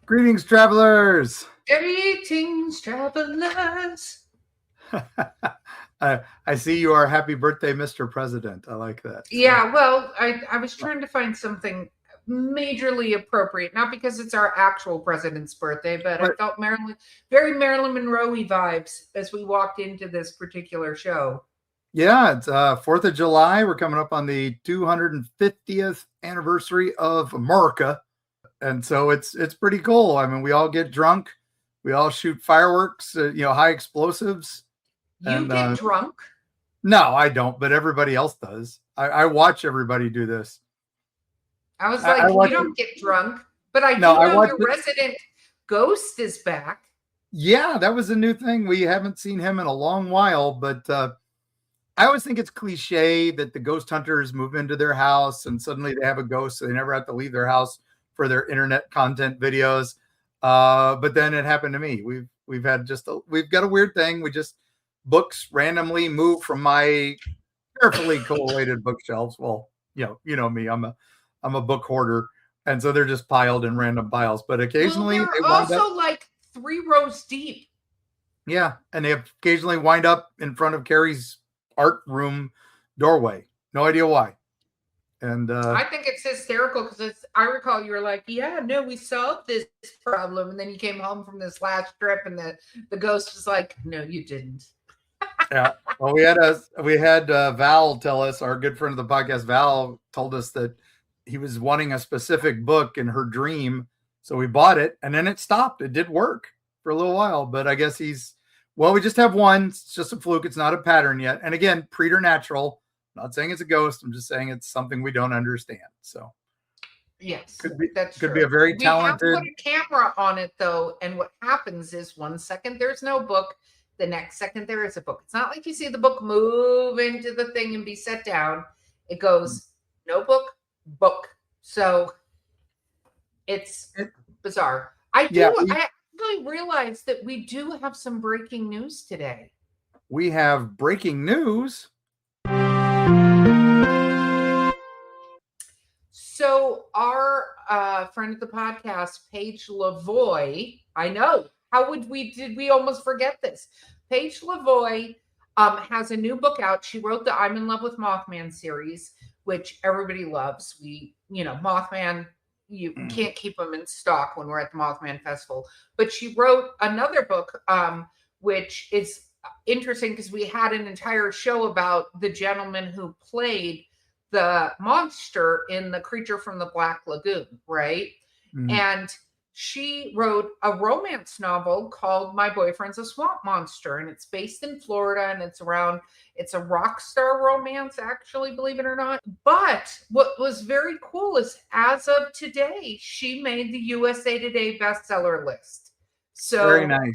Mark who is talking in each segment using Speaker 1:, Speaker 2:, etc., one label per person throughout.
Speaker 1: Greetings, travelers.
Speaker 2: Greetings, travelers.
Speaker 1: I see you are happy birthday, Mr. President. I like that.
Speaker 2: Yeah, well, I was trying to find something majorly appropriate, not because it's our actual president's birthday, but I felt very Marilyn Monroe-y vibes as we walked into this particular show.
Speaker 1: Yeah, it's 4th of July. We're coming up on the 250th anniversary of America. And so it's pretty cool. I mean, we all get drunk. We all shoot fireworks, high explosives.
Speaker 2: You get drunk?
Speaker 1: No, I don't, but everybody else does. I watch everybody do this.
Speaker 2: I was like, you don't get drunk, but I do know your resident ghost is back.
Speaker 1: Yeah, that was a new thing. We haven't seen him in a long while, but I always think it's cliche that the ghost hunters move into their house and suddenly they have a ghost, so they never have to leave their house for their internet content videos. But then it happened to me. We've got a weird thing. Books randomly move from my carefully collated bookshelves. Well, you know me. I'm a book hoarder, and so they're just piled in random piles. But occasionally,
Speaker 2: they're also like 3 rows deep.
Speaker 1: Yeah, and they occasionally wind up in front of Carrie's art room doorway. No idea why. And
Speaker 2: I think it's hysterical because I recall you were like, "Yeah, no, we solved this problem," and then you came home from this last trip, and the ghost was like, "No, you didn't."
Speaker 1: Yeah. Well, we had Val tell us, our good friend of the podcast, Val told us that he was wanting a specific book in her dream. So we bought it and then it stopped. It did work for a little while, but I guess we just have one. It's just a fluke. It's not a pattern yet. And again, preternatural. I'm not saying it's a ghost. I'm just saying it's something we don't understand. So
Speaker 2: yes,
Speaker 1: could be
Speaker 2: true.
Speaker 1: A very talented.
Speaker 2: We have to put a camera on it though. And what happens is 1 second, there's no book. The next second, there is a book. It's not like you see the book move into the thing and be set down. It goes, no book, book. So it's bizarre. I actually realized that we do have some breaking news today.
Speaker 1: We have breaking news.
Speaker 2: So our friend of the podcast, Paige Lavoie, I know. Did we almost forget this? Paige Lavoie has a new book out. She wrote the I'm in Love with Mothman series, which everybody loves. Mothman, you can't keep them in stock when we're at the Mothman Festival. But she wrote another book, which is interesting because we had an entire show about the gentleman who played the monster in The Creature from the Black Lagoon, right? Mm. And she wrote a romance novel called My Boyfriend's a Swamp Monster, and it's based in Florida, and it's a rock star romance, actually, believe it or not. But what was very cool is as of today, she made the USA Today bestseller list. So
Speaker 1: very nice.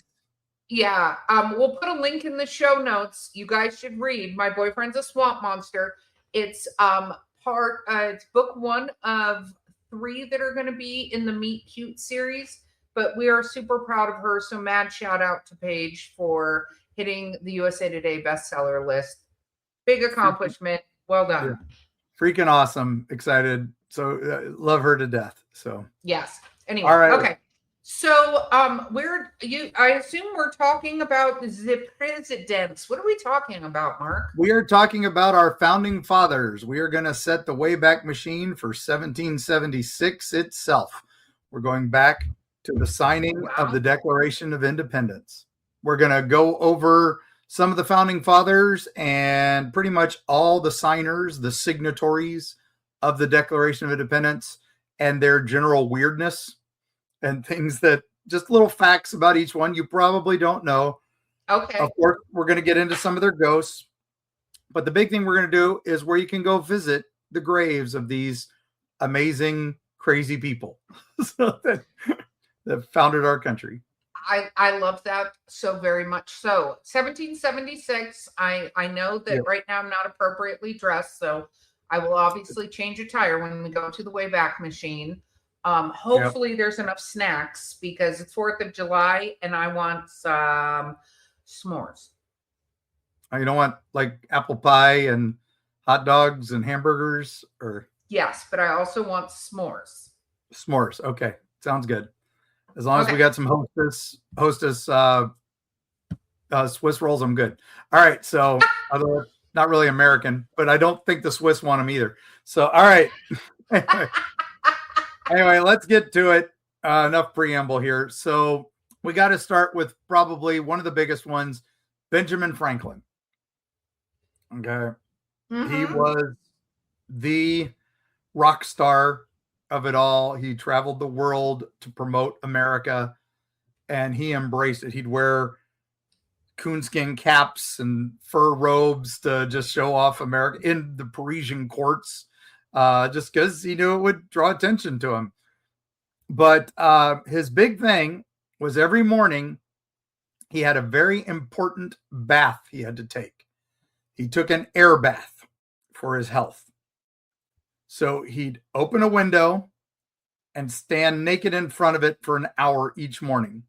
Speaker 2: Yeah. We'll put a link in the show notes. You guys should read My Boyfriend's a Swamp Monster. It's it's book 1 of 3 that are going to be in the Meet Cute series, but we are super proud of her. So mad shout out to Paige for hitting the USA Today bestseller list. Big accomplishment. Well done.
Speaker 1: Yeah. Freaking awesome. Excited. So love her to death. So
Speaker 2: yes. Anyway.
Speaker 1: All right.
Speaker 2: Okay. So I assume we're talking about the presidents. What are we talking about, Mark?
Speaker 1: We are talking about our founding fathers. We are going to set the Wayback Machine for 1776 itself. We're going back to the signing of the Declaration of Independence. We're going to go over some of the founding fathers and pretty much all the signers, the signatories of the Declaration of Independence and their general weirdness. And things that just little facts about each one you probably don't know.
Speaker 2: Okay.
Speaker 1: Of course, we're going to get into some of their ghosts. But the big thing we're going to do is where you can go visit the graves of these amazing, crazy people that founded our country.
Speaker 2: I love that so very much. So 1776, I know that right now I'm not appropriately dressed. So I will obviously change a tire when we go to the Wayback Machine. Hopefully there's enough snacks because it's 4th of July and I want some s'mores.
Speaker 1: You don't want like apple pie and hot dogs and hamburgers or?
Speaker 2: Yes, but I also want s'mores.
Speaker 1: S'mores. Okay. Sounds good. As long as we got some hostess Swiss rolls, I'm good. All right. So, although not really American, but I don't think the Swiss want them either. So, all right. Anyway, let's get to it. Enough preamble here. So, we got to start with probably one of the biggest ones, Benjamin Franklin. Okay. He was the rock star of it all. He traveled the world to promote America, and he embraced it. He'd wear coonskin caps and fur robes to just show off America in the Parisian courts, just because he knew it would draw attention to him. But his big thing was every morning he had a very important bath he had to take. He took an air bath for his health. So he'd open a window and stand naked in front of it for an hour each morning.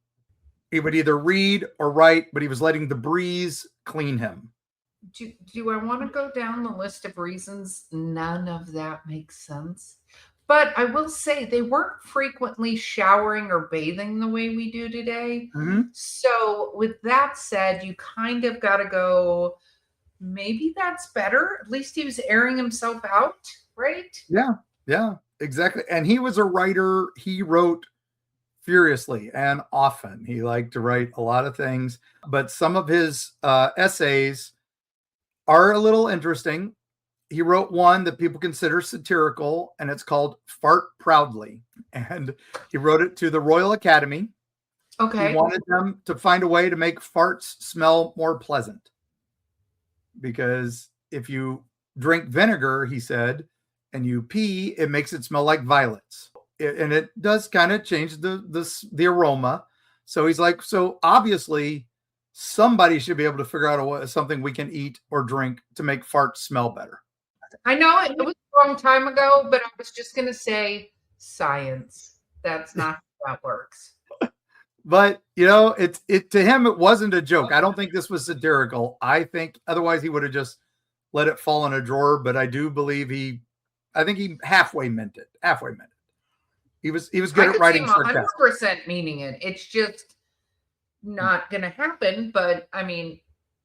Speaker 1: He would either read or write, but he was letting the breeze clean him.
Speaker 2: Do I want to go down the list of reasons? None of that makes sense. But I will say they weren't frequently showering or bathing the way we do today. So with that said, you kind of got to go, maybe that's better. At least he was airing himself out, right?
Speaker 1: Yeah, exactly. And he was a writer. He wrote furiously and often. He liked to write a lot of things, but some of his essays are a little interesting. He wrote one that people consider satirical, and it's called Fart Proudly. And he wrote it to the Royal Academy.
Speaker 2: Okay.
Speaker 1: He wanted them to find a way to make farts smell more pleasant. Because if you drink vinegar, he said, and you pee, it makes it smell like violets. And it does kind of change the aroma. So he's like, so obviously somebody should be able to figure out something we can eat or drink to make farts smell better.
Speaker 2: I know it was a long time ago, but I was just going to say science. That's not how that works.
Speaker 1: But, you know, it to him, it wasn't a joke. I don't think this was satirical. I think otherwise he would have just let it fall in a drawer. But I do believe I think he halfway meant it. He was good at writing sarcasm.
Speaker 2: 100% meaning it. It's just not going to happen. But I mean,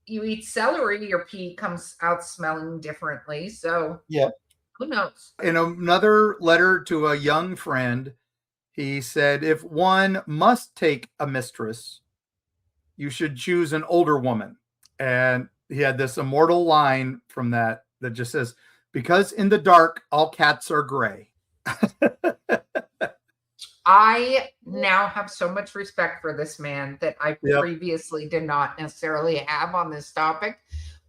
Speaker 2: you eat celery, your pee comes out smelling differently. So
Speaker 1: yeah,
Speaker 2: who knows?
Speaker 1: In another letter to a young friend, he said, if one must take a mistress, you should choose an older woman. And he had this immortal line from that just says, because in the dark, all cats are gray.
Speaker 2: I now have so much respect for this man that I previously did not necessarily have on this topic.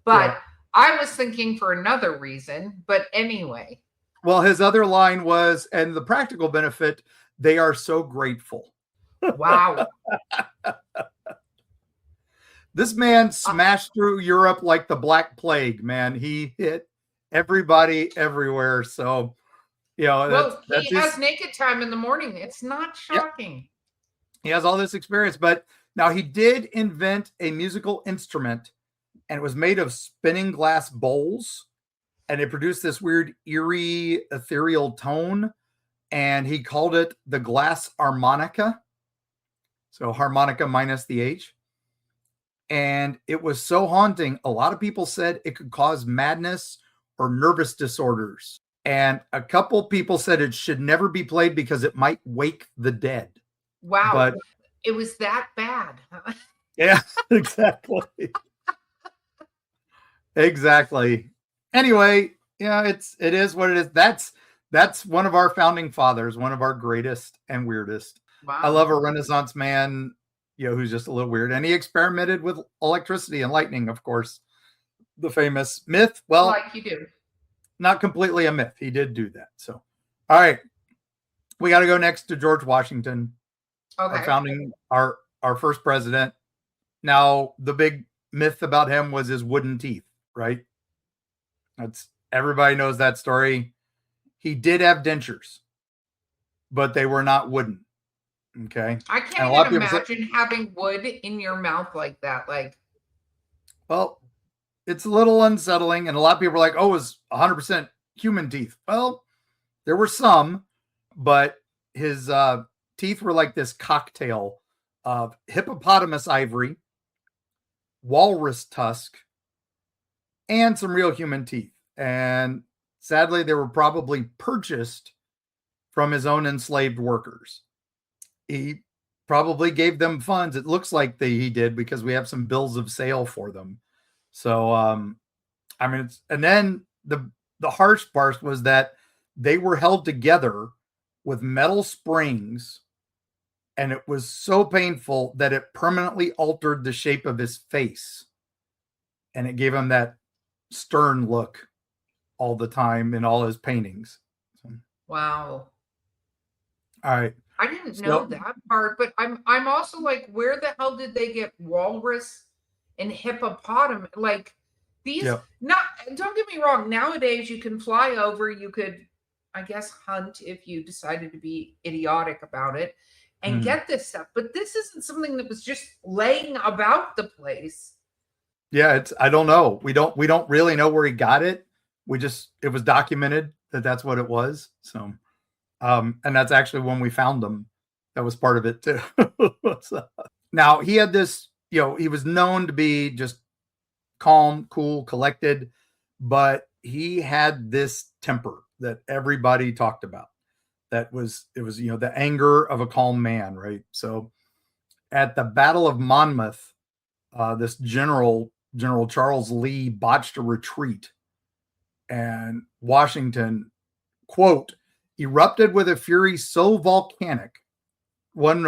Speaker 2: But I was thinking for another reason. But anyway.
Speaker 1: Well, his other line was, and the practical benefit, they are so grateful.
Speaker 2: Wow.
Speaker 1: This man smashed through Europe like the Black Plague, man. He hit everybody everywhere. So, you know,
Speaker 2: he has naked time in the morning. It's not shocking.
Speaker 1: Yep. He has all this experience, but now he did invent a musical instrument, and it was made of spinning glass bowls, and it produced this weird, eerie, ethereal tone, and he called it the glass harmonica. So harmonica minus the H. And it was so haunting, a lot of people said it could cause madness or nervous disorders. And a couple people said it should never be played because it might wake the dead.
Speaker 2: Wow. But it was that bad.
Speaker 1: Yeah, exactly. Exactly. Anyway, yeah, it is what it is. That's one of our founding fathers, one of our greatest and weirdest. Wow. I love a Renaissance man, you know, who's just a little weird. And he experimented with electricity and lightning, of course. The famous myth. Well,
Speaker 2: like you do.
Speaker 1: Not completely a myth. He did do that. So, all right. We got to go next to George Washington.
Speaker 2: Okay.
Speaker 1: Our first president. Now, the big myth about him was his wooden teeth, right? Everybody knows that story. He did have dentures, but they were not wooden. Okay.
Speaker 2: I can't even imagine having wood in your mouth like that.
Speaker 1: Well, it's a little unsettling, and a lot of people are like, oh, it was 100% human teeth. Well, there were some, but his teeth were like this cocktail of hippopotamus ivory, walrus tusk, and some real human teeth. And sadly, they were probably purchased from his own enslaved workers. He probably gave them funds. It looks like he did, because we have some bills of sale for them. So, I mean, and then the harsh part was that they were held together with metal springs, and it was so painful that it permanently altered the shape of his face, and it gave him that stern look all the time in all his paintings. So,
Speaker 2: Wow.
Speaker 1: all right.
Speaker 2: I didn't know that part, but I'm also like, where the hell did they get walrus and hippopotamus? Like these, not, don't get me wrong. Nowadays you can fly over, you could, I guess, hunt if you decided to be idiotic about it and get this stuff. But this isn't something that was just laying about the place.
Speaker 1: Yeah, I don't know. We don't really know where he got it. It was documented that that's what it was. So, and that's actually when we found them. That was part of it too. So, now he had this, he was known to be just calm, cool, collected, but he had this temper that everybody talked about. It was, the anger of a calm man, right? So at the Battle of Monmouth, this General Charles Lee botched a retreat, and Washington, quote, erupted with a fury so volcanic, one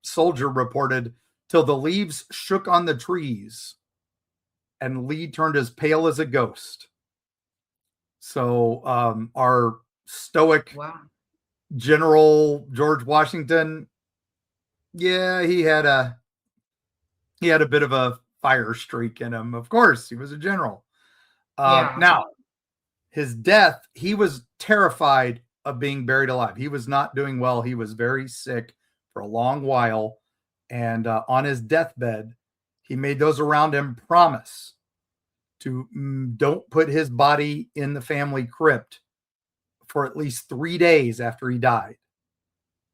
Speaker 1: soldier reported, till the leaves shook on the trees, and Lee turned as pale as a ghost. So our stoic General George Washington, yeah, he had a bit of a fire streak in him. Of course, he was a general. Now, his death, he was terrified of being buried alive. He was not doing well. He was very sick for a long while. And on his deathbed, he made those around him promise to don't put his body in the family crypt for at least 3 days after he died.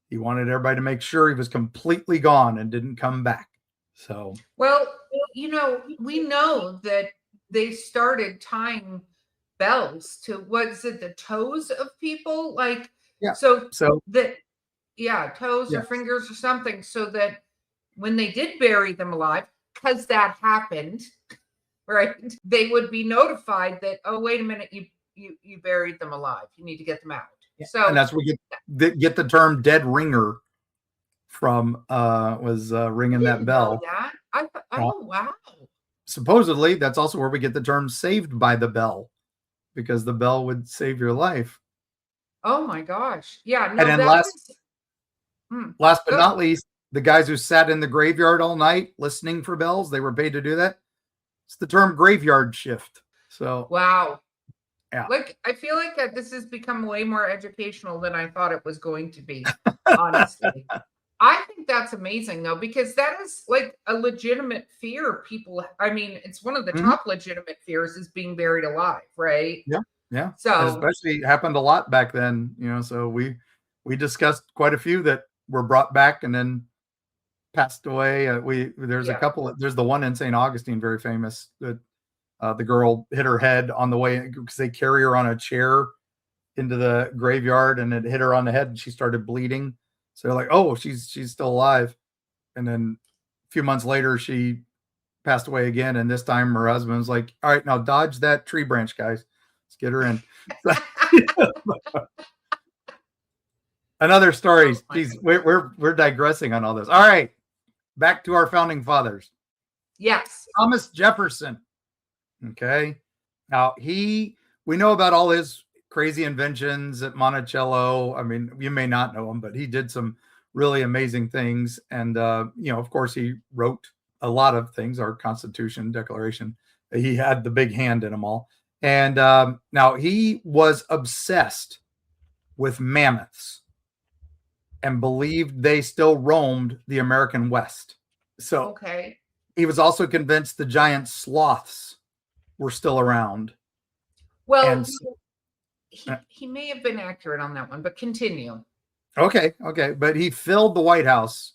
Speaker 1: He wanted everybody to make sure he was completely gone and didn't come back. So,
Speaker 2: well, we know that they started tying bells to, what is it, the toes of people? Like, so that, toes or fingers or something, so that when they did bury them alive, because that happened, right, they would be notified that, oh, wait a minute, you buried them alive. You need to get them out. Yeah. So,
Speaker 1: and that's where we get the term dead ringer from, ringing that bell.
Speaker 2: Wow.
Speaker 1: Supposedly, that's also where we get the term saved by the bell, because the bell would save your life.
Speaker 2: Oh my gosh. Yeah. No,
Speaker 1: and then last but not least, the guys who sat in the graveyard all night listening for bells, they were paid to do that. It's the term graveyard shift. So,
Speaker 2: wow.
Speaker 1: Yeah.
Speaker 2: Like, I feel like this has become way more educational than I thought it was going to be, honestly. I think that's amazing, though, because that is like a legitimate fear people, I mean, it's one of the top legitimate fears, is being buried alive, right?
Speaker 1: Yeah. Yeah.
Speaker 2: So,
Speaker 1: and especially happened a lot back then, so we discussed quite a few that were brought back and then passed away. There's a couple, there's the one in St. Augustine, very famous, that the girl hit her head on the way, because they carry her on a chair into the graveyard, and it hit her on the head and she started bleeding. So they're like, oh, she's still alive. And then a few months later, she passed away again. And this time her husband was like, all right, now dodge that tree branch, guys. Let's get her in. Another story. Geez, we're digressing on all this. All right. Back to our founding fathers.
Speaker 2: Yes.
Speaker 1: Thomas Jefferson. Okay. Now we know about all his crazy inventions at Monticello. I mean, you may not know him, but he did some really amazing things. And, of course, he wrote a lot of things, our Constitution, Declaration. He had the big hand in them all. And now he was obsessed with mammoths and believed they still roamed the American West. So he was also convinced the giant sloths were still around.
Speaker 2: Well, he may have been accurate on that one, but continue.
Speaker 1: Okay. But he filled the White House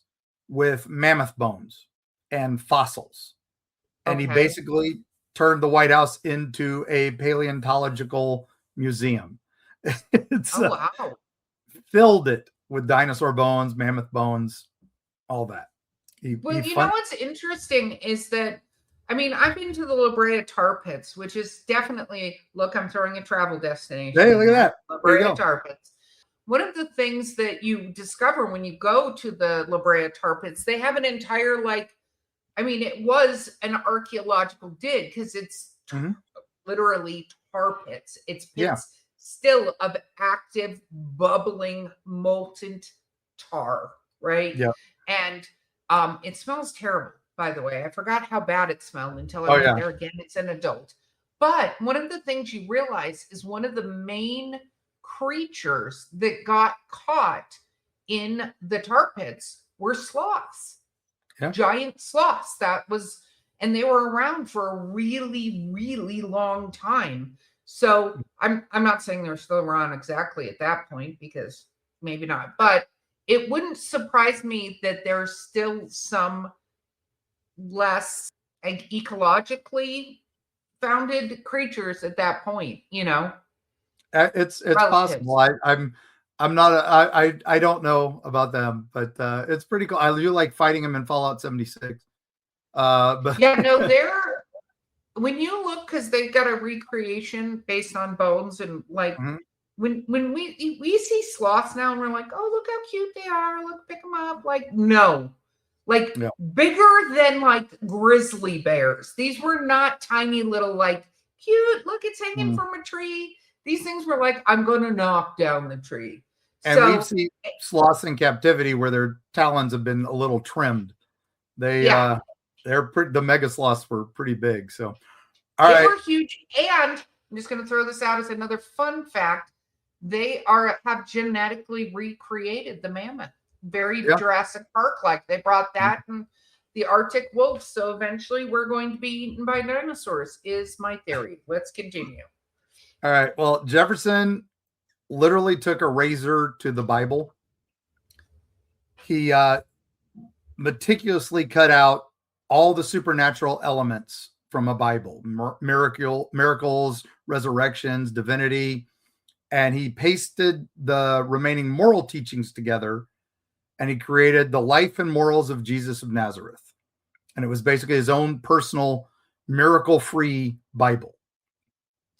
Speaker 1: with mammoth bones and fossils. And he
Speaker 2: Okay.
Speaker 1: basically turned the White House into a paleontological museum. It's
Speaker 2: Oh wow.
Speaker 1: filled it with dinosaur bones, mammoth bones, all that. He
Speaker 2: Well, you know
Speaker 1: fun.
Speaker 2: what's interesting is that, I mean, I've been to the La Brea Tar Pits, which is definitely, look, I'm throwing a travel destination
Speaker 1: Hey,
Speaker 2: in
Speaker 1: look at
Speaker 2: there.
Speaker 1: that.
Speaker 2: La
Speaker 1: There you
Speaker 2: Brea
Speaker 1: go.
Speaker 2: Tar Pits. One of the things that you discover when you go to the La Brea Tar Pits, they have an entire, like, I mean, it was an archaeological dig because it's
Speaker 1: Mhm.
Speaker 2: literally tar pits. It's
Speaker 1: Yeah.
Speaker 2: pits still of active, bubbling, molten tar, right?
Speaker 1: Yeah.
Speaker 2: And it smells terrible, by the way. I forgot how bad it smelled until I
Speaker 1: Oh
Speaker 2: went
Speaker 1: yeah.
Speaker 2: there again. It's an adult. But one of the things you realize is one of the main creatures that got caught in the tar pits were sloths,
Speaker 1: Yeah.
Speaker 2: giant sloths. That was, and they were around for a really, really long time. So I'm not saying they're still around exactly at that point because maybe not, but it wouldn't surprise me that there's still some less, like, ecologically founded creatures at that point, you know,
Speaker 1: It's possible.
Speaker 2: relatives.
Speaker 1: I'm not I don't know about them, but it's pretty cool. I do like fighting them in Fallout 76. But
Speaker 2: Yeah, no, they're, when you look, because they've got a recreation based on bones, and like
Speaker 1: Mhm.
Speaker 2: when we see sloths now and we're like, oh, look how cute they are, look, pick them up. Like, no, like
Speaker 1: Yeah.
Speaker 2: bigger than like grizzly bears. These were not tiny little, like, cute, look, it's hanging
Speaker 1: Mm.
Speaker 2: from a tree. These things were like, I'm gonna knock down the tree.
Speaker 1: And we've
Speaker 2: So
Speaker 1: seen sloths in captivity where their talons have been a little trimmed. They
Speaker 2: yeah,
Speaker 1: the mega sloths were pretty big. So all
Speaker 2: they
Speaker 1: right.
Speaker 2: were huge. And I'm just going to throw this out as another fun fact. They have genetically recreated the mammoth. Very
Speaker 1: Yeah.
Speaker 2: Jurassic Park like. They brought that and the Arctic wolf. So eventually we're going to be eaten by dinosaurs, is my theory. Let's continue.
Speaker 1: All right. Well, Jefferson literally took a razor to the Bible. He meticulously cut out all the supernatural elements from a Bible, miracles, resurrections, divinity, and he pasted the remaining moral teachings together, and he created the life and morals of Jesus of Nazareth. And it was basically his own personal miracle-free Bible.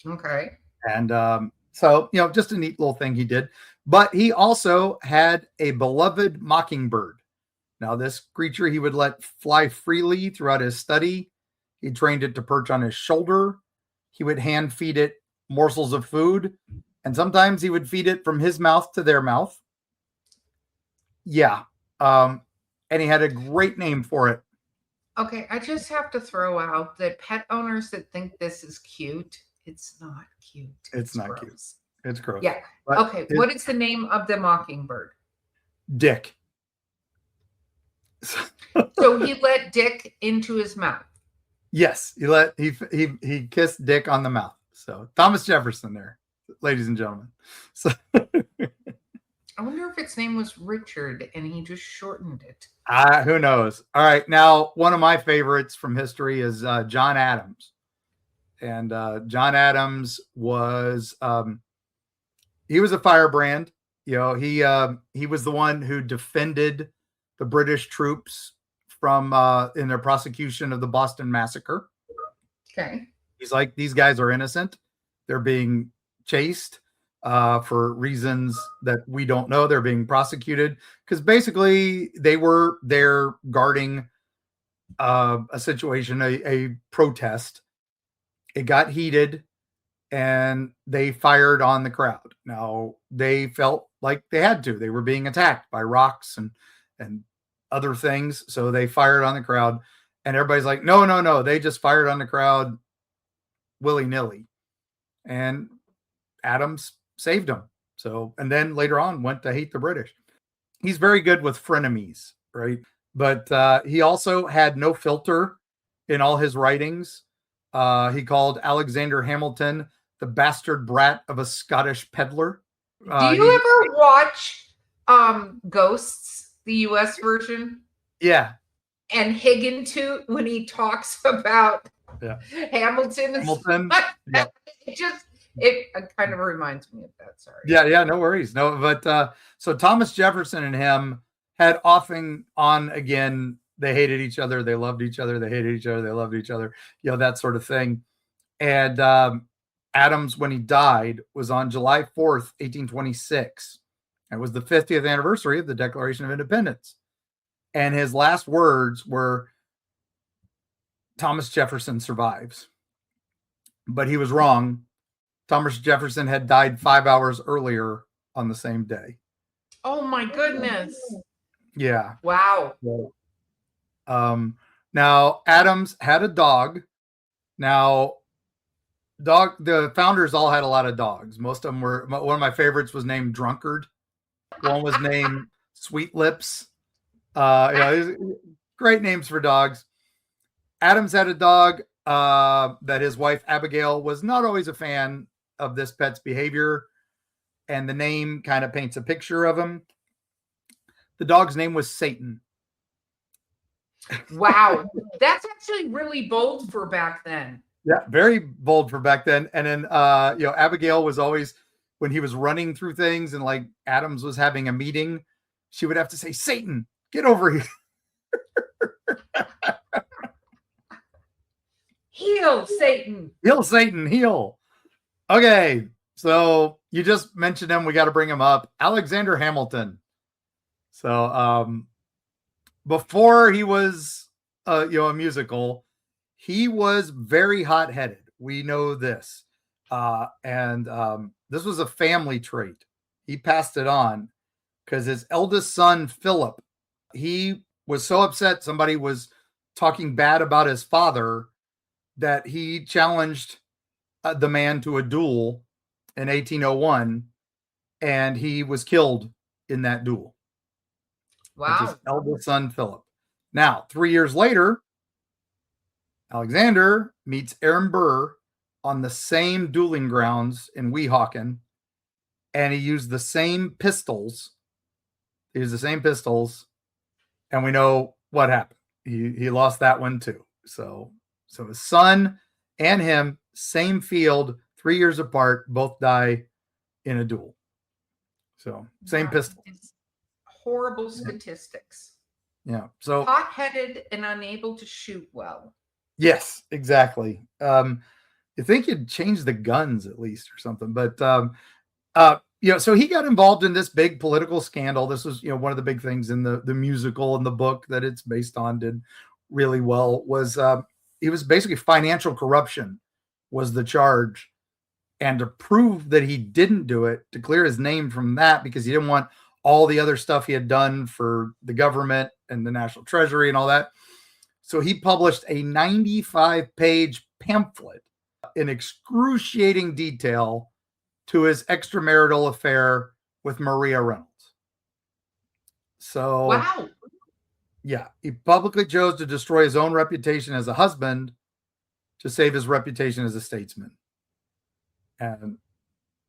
Speaker 2: Okay.
Speaker 1: And so, just a neat little thing he did. But he also had a beloved mockingbird. Now, this creature he would let fly freely throughout his study. He trained it to perch on his shoulder. He would hand feed it morsels of food. And sometimes he would feed it from his mouth to their mouth. Yeah. And he had a great name for it.
Speaker 2: Okay. I just have to throw out that pet owners that think this is cute, it's not cute.
Speaker 1: It's not
Speaker 2: gross.
Speaker 1: cute. It's gross.
Speaker 2: Yeah.
Speaker 1: But
Speaker 2: Okay. What is the name of the mockingbird?
Speaker 1: Dick.
Speaker 2: So he let Dick into his mouth.
Speaker 1: Yes, he kissed Dick on the mouth. So Thomas Jefferson there, ladies and gentlemen. So
Speaker 2: I wonder if its name was Richard and he just shortened it.
Speaker 1: who knows? All right, now one of my favorites from history is John Adams, and John Adams was he was a firebrand. He was the one who defended the British troops from in their prosecution of the Boston Massacre.
Speaker 2: Okay.
Speaker 1: He's like, these guys are innocent. They're being chased for reasons that we don't know. They're being prosecuted because basically they were there guarding a situation, a protest. It got heated and they fired on the crowd. Now they felt like they had to. They were being attacked by rocks and other things. So they fired on the crowd. And everybody's like, no. They just fired on the crowd willy-nilly. And Adams saved him. So, and then later on went to hate the British. He's very good with frenemies, right? But he also had no filter in all his writings. He called Alexander Hamilton the bastard brat of a Scottish peddler.
Speaker 2: Do you ever watch Ghosts, the US version?
Speaker 1: Yeah.
Speaker 2: And Higgintooth when he talks about Hamilton.
Speaker 1: Hamilton.
Speaker 2: Yeah. It kind of reminds me of that. Sorry.
Speaker 1: Yeah, no worries. No, but so Thomas Jefferson and him had often on again, they hated each other, they loved each other, they hated each other, they loved each other, that sort of thing. And Adams, when he died, was on July 4th, 1826. It was the 50th anniversary of the Declaration of Independence. And his last words were, Thomas Jefferson survives. But he was wrong. Thomas Jefferson had died 5 hours earlier on the same day.
Speaker 2: Oh my goodness.
Speaker 1: Yeah.
Speaker 2: Wow.
Speaker 1: Now Adams had a dog. Now, the founders all had a lot of dogs. Most of them were, one of my favorites was named Drunkard. One was named Sweet Lips. Great names for dogs. Adams had a dog that his wife Abigail was not always a fan of this pet's behavior, and the name kind of paints a picture of him. The dog's name was Satan.
Speaker 2: Wow, that's actually really bold for back then.
Speaker 1: Yeah, very bold for back then. And then Abigail was always, when he was running through things and like Adams was having a meeting, she would have to say, Satan, get over here.
Speaker 2: Heal, Satan.
Speaker 1: Heal, Satan, heal. Okay, so you just mentioned him. We got to bring him up. Alexander Hamilton. So before he was a musical, he was very hot-headed. We know this. And this was a family trait. He passed it on because his eldest son, Philip, he was so upset somebody was talking bad about his father that he challenged the man to a duel in 1801, and he was killed in that duel.
Speaker 2: Wow.
Speaker 1: His eldest son, Philip. Now, 3 years later, Alexander meets Aaron Burr on the same dueling grounds in Weehawken, and he used the same pistols. And we know what happened. He lost that one too. So his son and him, same field, 3 years apart, both die in a duel. So same pistol.
Speaker 2: Horrible statistics.
Speaker 1: Yeah. So
Speaker 2: hot-headed and unable to shoot well.
Speaker 1: Yes, exactly. You think you'd change the guns at least or something, but so he got involved in this big political scandal. This was, one of the big things in the musical and the book that it's based on did really well. Was he was basically financial corruption was the charge, and to prove that he didn't do it, to clear his name from that, because he didn't want all the other stuff he had done for the government and the National Treasury and all that. So he published a 95-page pamphlet in excruciating detail to his extramarital affair with Maria Reynolds. So,
Speaker 2: wow.
Speaker 1: Yeah, he publicly chose to destroy his own reputation as a husband to save his reputation as a statesman. And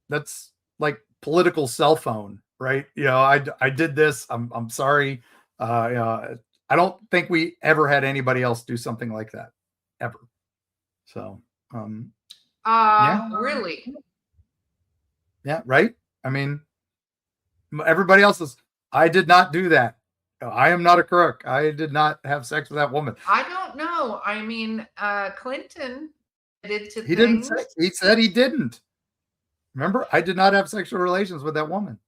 Speaker 1: that's like political cell phone, right? I did this. I'm sorry. I don't think we ever had anybody else do something like that ever. So,
Speaker 2: really?
Speaker 1: Yeah. Right. I mean, everybody else is, I did not do that. I am not a crook. I did not have sex with that woman.
Speaker 2: I don't know. I mean, Clinton did to
Speaker 1: he things. Didn't say, he said he didn't. Remember, I did not have sexual relations with that woman.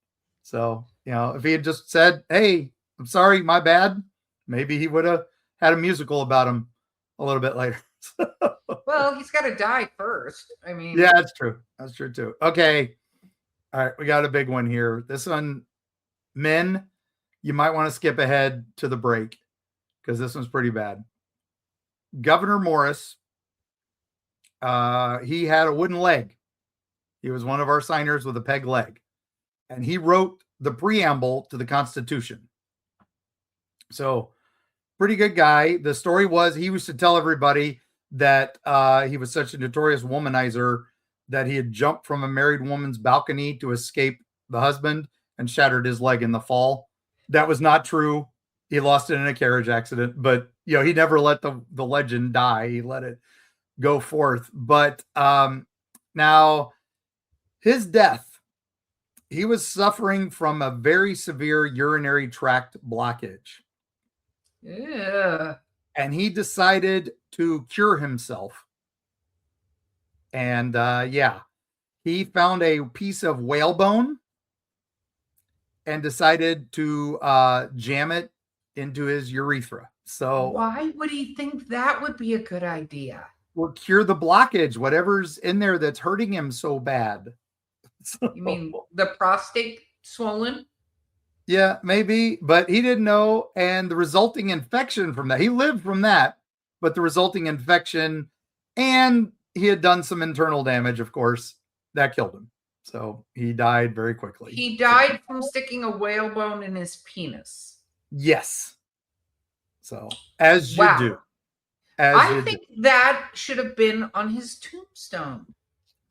Speaker 1: So, if he had just said, hey, I'm sorry, my bad, maybe he would have had a musical about him a little bit later.
Speaker 2: Well, he's got to die first. I mean,
Speaker 1: yeah, that's true. That's true too. Okay. All right. We got a big one here. This one, men, you might want to skip ahead to the break because this one's pretty bad. Gouverneur Morris, he had a wooden leg. He was one of our signers with a peg leg. And he wrote the preamble to the Constitution. So, pretty good guy. The story was he used to tell everybody that he was such a notorious womanizer that he had jumped from a married woman's balcony to escape the husband and shattered his leg in the fall. That was not true. He lost it in a carriage accident, but he never let the legend die. He let it go forth. But now his death, he was suffering from a very severe urinary tract blockage.
Speaker 2: Yeah.
Speaker 1: And he decided to cure himself. And he found a piece of whalebone and decided to jam it into his urethra. So
Speaker 2: why would he think that would be a good idea?
Speaker 1: Will cure the blockage, whatever's in there that's hurting him so bad.
Speaker 2: You mean the prostate swollen?
Speaker 1: Yeah, maybe, but he didn't know. And the resulting infection from that, he lived from that, but the resulting infection, and he had done some internal damage, of course, that killed him. So he died very quickly.
Speaker 2: He died from sticking a whalebone in his penis.
Speaker 1: Yes. So, as you do.
Speaker 2: I think that should have been on his tombstone.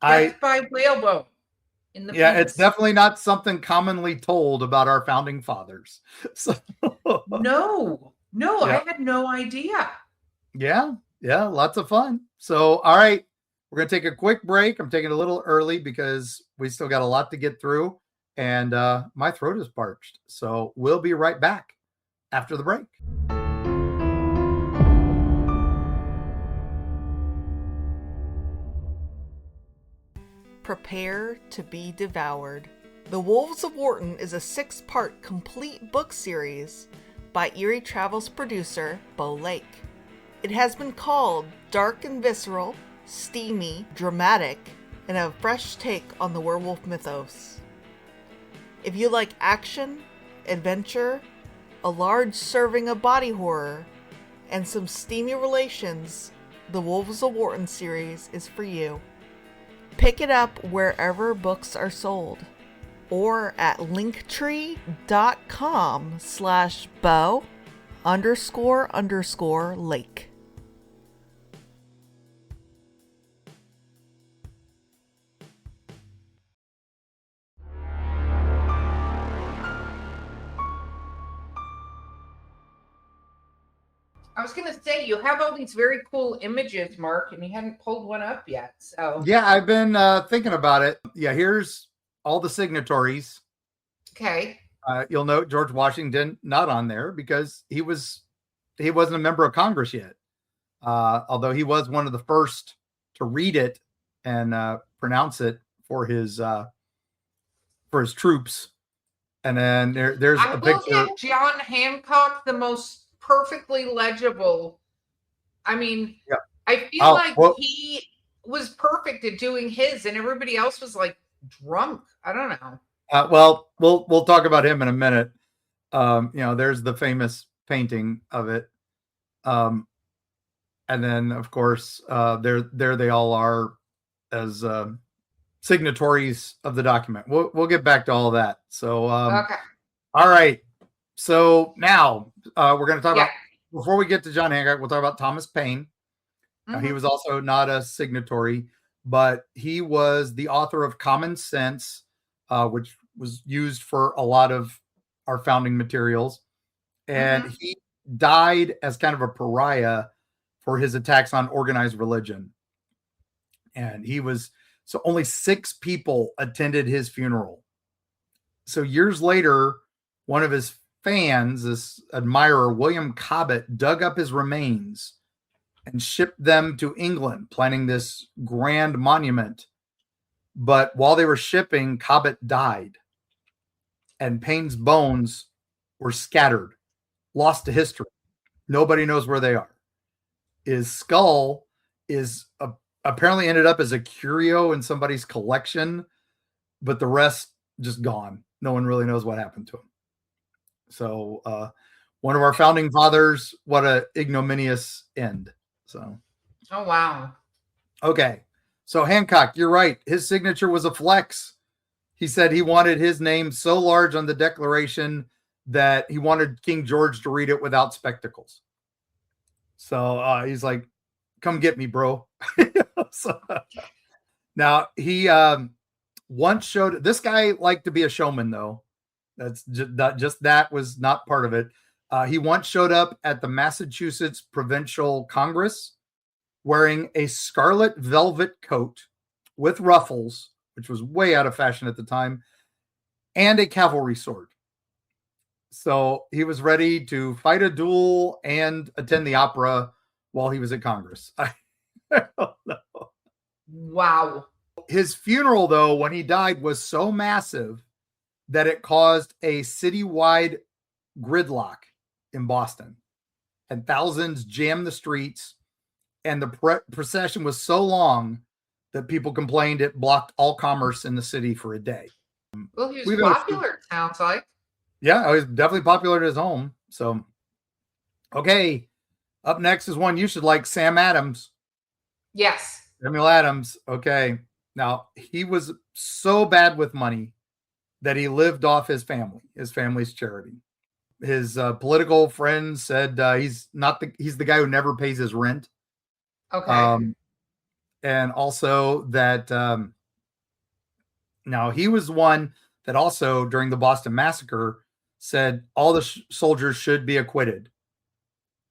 Speaker 2: Death by whalebone.
Speaker 1: It's definitely not something commonly told about our founding fathers. So,
Speaker 2: no, I had no idea.
Speaker 1: Yeah, lots of fun. So, all right, we're going to take a quick break. I'm taking it a little early because we still got a lot to get through, and my throat is parched. So we'll be right back after the break.
Speaker 3: Prepare to be devoured. The Wolves of Wharton is a 6-part complete book series by Eerie Travels producer Bo Lake. It has been called dark and visceral, steamy, dramatic, and a fresh take on the werewolf mythos. If you like action, adventure, a large serving of body horror, and some steamy relations, the Wolves of Wharton series is for you. Pick it up wherever books are sold or at linktree.com/Bo__Lake.
Speaker 2: I was going to say, you have all these very cool images, Mark, and you hadn't pulled one up yet. So
Speaker 1: yeah, I've been thinking about it. Yeah, here's all the signatories.
Speaker 2: Okay.
Speaker 1: You'll note George Washington not on there because he wasn't a member of Congress yet. Although he was one of the first to read it and pronounce it for his troops. And then there's a picture.
Speaker 2: John Hancock, the most perfectly legible. I mean, yeah. I feel he was perfect at doing his, and everybody else was like drunk. I don't know.
Speaker 1: Well, we'll talk about him in a minute. There's the famous painting of it, and then of course there they all are as signatories of the document. We'll get back to all that. So
Speaker 2: okay,
Speaker 1: all right. So now we're going to talk about, before we get to John Hancock, we'll talk about Thomas Paine. Mm-hmm. He was also not a signatory, but he was the author of Common Sense, which was used for a lot of our founding materials. And he died as kind of a pariah for his attacks on organized religion. And so only 6 people attended his funeral. So years later, one of his fans, this admirer, William Cobbett, dug up his remains and shipped them to England, planning this grand monument. But while they were shipping, Cobbett died, and Paine's bones were scattered, lost to history. Nobody knows where they are. His skull is apparently ended up as a curio in somebody's collection, but the rest just gone. No one really knows what happened to him. So one of our founding fathers, what a ignominious end. So,
Speaker 2: oh wow.
Speaker 1: Okay. So Hancock, you're right. His signature was a flex. He said he wanted his name so large on the Declaration that he wanted King George to read it without spectacles. So he's like, come get me, bro. So, now he once showed, this guy liked to be a showman though. That's just that was not part of it. He once showed up at the Massachusetts Provincial Congress wearing a scarlet velvet coat with ruffles, which was way out of fashion at the time, and a cavalry sword. So he was ready to fight a duel and attend the opera while he was at Congress. I don't know.
Speaker 2: Wow.
Speaker 1: His funeral, though, when he died, was so massive that it caused a citywide gridlock in Boston, and thousands jammed the streets, and the procession was so long that people complained it blocked all commerce in the city for a day.
Speaker 2: Well, he was popular, it sounds like.
Speaker 1: Yeah, he was definitely popular at his home. So, okay, up next is one you should like, Sam Adams.
Speaker 2: Yes.
Speaker 1: Samuel Adams. Okay, now he was so bad with money that he lived off his family's charity. His political friends said he's the guy who never pays his rent.
Speaker 2: Okay.
Speaker 1: And also that now he was one that also during the Boston Massacre said all the soldiers should be acquitted.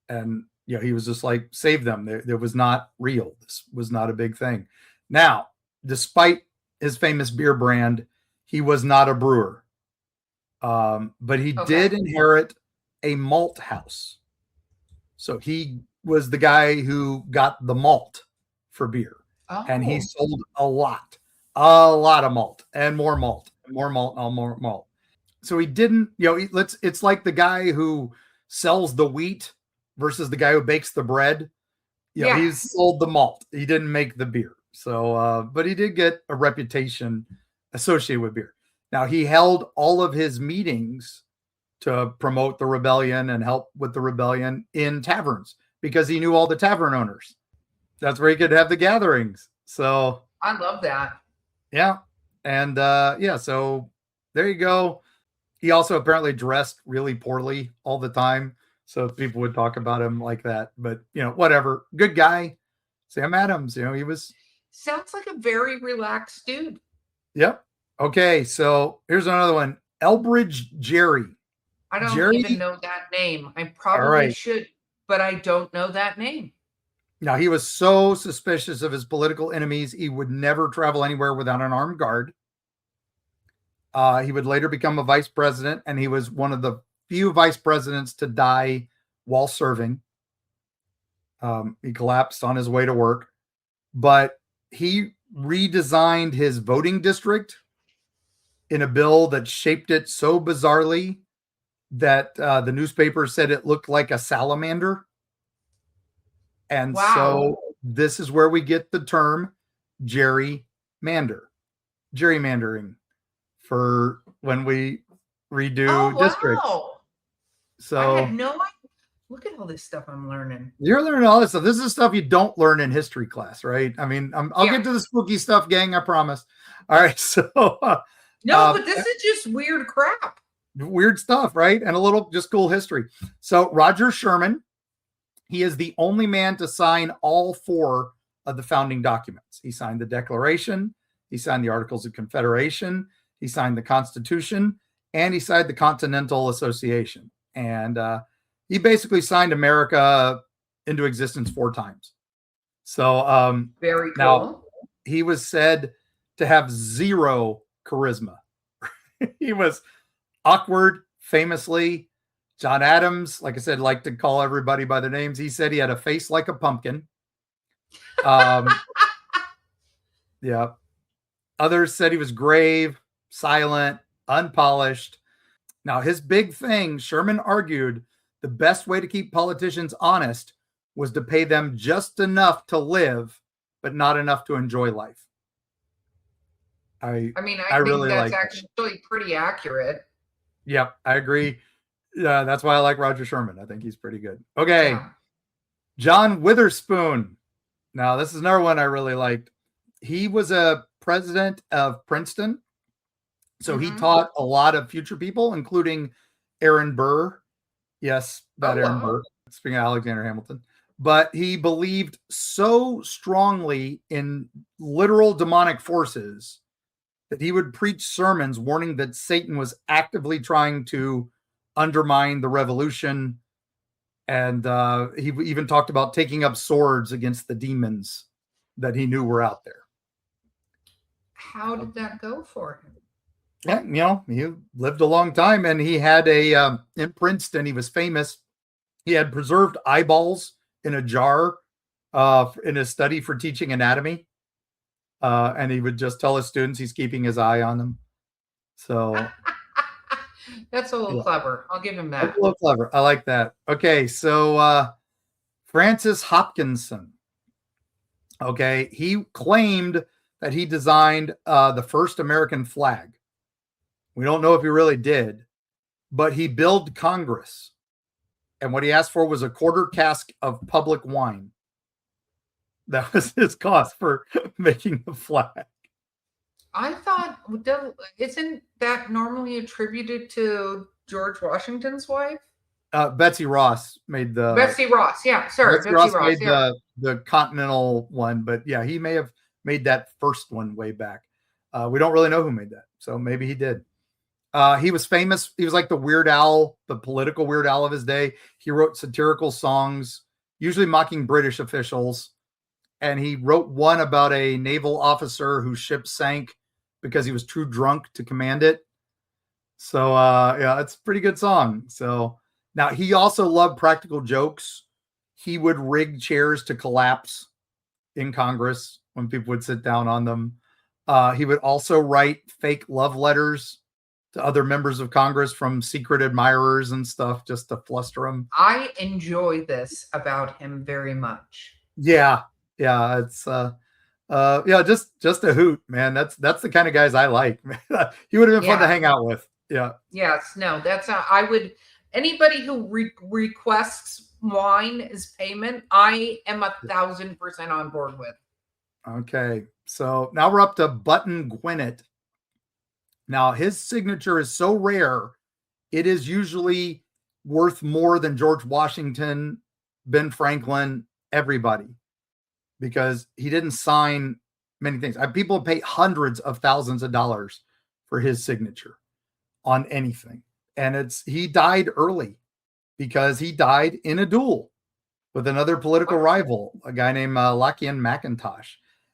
Speaker 1: And he was just like, save them. It was not real. This was not a big thing. Now, despite his famous beer brand, he was not a brewer. But he did inherit a malt house. So he was the guy who got the malt for beer. Oh. And he sold a lot of malt and more malt, and more malt, and more malt. So he didn't, it's like the guy who sells the wheat versus the guy who bakes the bread. He sold the malt. He didn't make the beer. So, but he did get a reputation associated with beer. Now, he held all of his meetings to promote the rebellion and help with the rebellion in taverns because he knew all the tavern owners. That's where he could have the gatherings. So
Speaker 2: I love that.
Speaker 1: Yeah. And so there you go. He also apparently dressed really poorly all the time. So people would talk about him like that. But, whatever. Good guy. Sam Adams, he was.
Speaker 2: Sounds like a very relaxed dude.
Speaker 1: Yep. Okay. So here's another one. Elbridge Gerry.
Speaker 2: I don't even know that name. I probably should, but I don't know that name.
Speaker 1: Now, he was so suspicious of his political enemies, he would never travel anywhere without an armed guard. He would later become a vice president, and he was one of the few vice presidents to die while serving. He collapsed on his way to work, but he redesigned his voting district in a bill that shaped it so bizarrely that the newspaper said it looked like a salamander. And so this is where we get the term gerrymander, gerrymandering for when we redo districts.
Speaker 2: Wow.
Speaker 1: So
Speaker 2: I had no idea. Look at all this stuff I'm learning.
Speaker 1: You're learning all this stuff. This is stuff you don't learn in history class, right? I mean, I'll get to the spooky stuff, gang. I promise. All right. So
Speaker 2: but this is just weird crap.
Speaker 1: Weird stuff, right? And a little just cool history. So Roger Sherman, he is the only man to sign all 4 of the founding documents. He signed the Declaration, he signed the Articles of Confederation, he signed the Constitution, and he signed the Continental Association. And he basically signed America into existence 4 times. So
Speaker 2: very cool.
Speaker 1: Now, he was said to have 0 charisma. He was awkward, famously. John Adams, like I said, liked to call everybody by their names. He said he had a face like a pumpkin. Yeah. Others said he was grave, silent, unpolished. Now, his big thing, Sherman argued, the best way to keep politicians honest was to pay them just enough to live, but not enough to enjoy life. I think
Speaker 2: really that's actually pretty accurate.
Speaker 1: Yep, I agree. That's why I like Roger Sherman. I think he's pretty good. Okay. Yeah. John Witherspoon. Now, this is another one I really liked. He was a president of Princeton. So he taught a lot of future people, including Aaron Burr. Yes, Aaron Burr. Speaking of Alexander Hamilton. But he believed so strongly in literal demonic forces that he would preach sermons warning that Satan was actively trying to undermine the revolution. And he even talked about taking up swords against the demons that he knew were out there.
Speaker 2: How did that go for him?
Speaker 1: Yeah, he lived a long time, and he had in Princeton, he was famous. He had preserved eyeballs in a jar in his study for teaching anatomy. And he would just tell his students he's keeping his eye on them. So
Speaker 2: that's a little clever. I'll give him that.
Speaker 1: That's a little clever. I like that. Okay, so Francis Hopkinson. Okay, he claimed that he designed the first American flag. We don't know if he really did, but he billed Congress. And what he asked for was a quarter cask of public wine. That was his cost for making the flag.
Speaker 2: I thought, isn't that normally attributed to George Washington's wife?
Speaker 1: Betsy Ross made the...
Speaker 2: Betsy Ross, yeah. Sorry,
Speaker 1: Betsy Ross made the Continental one, but yeah, he may have made that first one way back. We don't really know who made that, so maybe he did. He was famous. He was like the Weird Al, the political Weird Al of his day. He wrote satirical songs, usually mocking British officials. And he wrote one about a naval officer whose ship sank because he was too drunk to command it. So, yeah, it's a pretty good song. So now he also loved practical jokes. He would rig chairs to collapse in Congress when people would sit down on them. He would also write fake love letters to other members of Congress from secret admirers and stuff just to fluster them.
Speaker 2: I enjoy this about him very much.
Speaker 1: Yeah, it's just a hoot, man. That's the kind of guys I like. He would have been fun to hang out with. Yeah.
Speaker 2: Yes. No, that's I would. Anybody who requests wine as payment, I am 1,000% on board with.
Speaker 1: Okay, so now we're up to Button Gwinnett. Now, his signature is so rare, it is usually worth more than George Washington, Ben Franklin, everybody, because he didn't sign many things. People pay hundreds of thousands of dollars for his signature on anything. And he died early because he died in a duel with another political rival, a guy named Lachlan McIntosh.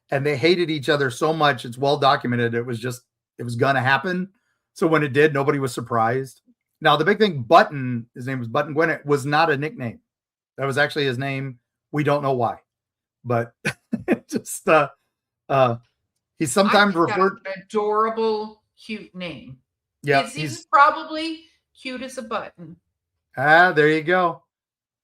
Speaker 1: And they hated each other so much, it's well documented. It was going to happen. So when it did, nobody was surprised. Now, the big thing, Button, his name was Button Gwinnett, was not a nickname. That was actually his name. We don't know why. But just, he's sometimes referred...
Speaker 2: An adorable, cute name.
Speaker 1: Yeah.
Speaker 2: He's probably cute as a button.
Speaker 1: There you go.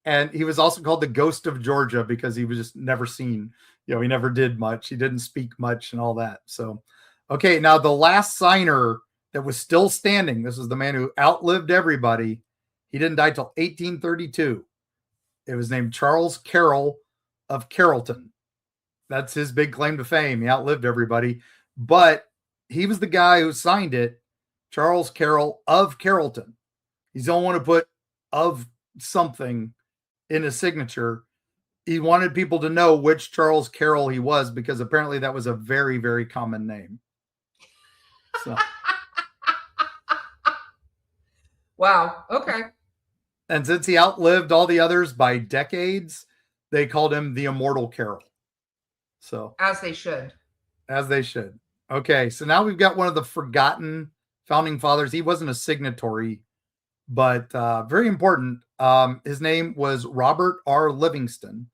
Speaker 1: And he was also called the Ghost of Georgia because he was just never seen. He never did much. He didn't speak much and all that. So, okay, now the last signer that was still standing, this is the man who outlived everybody. He didn't die till 1832. It was named Charles Carroll of Carrollton. That's his big claim to fame. He outlived everybody. But he was the guy who signed it, Charles Carroll of Carrollton. He's the only one who put of something in his signature. He wanted people to know which Charles Carroll he was because apparently that was a very, very common name. So.
Speaker 2: Wow. Okay.
Speaker 1: And since he outlived all the others by decades, they called him the Immortal Carroll. So
Speaker 2: as they should.
Speaker 1: Okay. So now we've got one of the forgotten founding fathers. He wasn't a signatory, but very important. His name was Robert R. Livingston,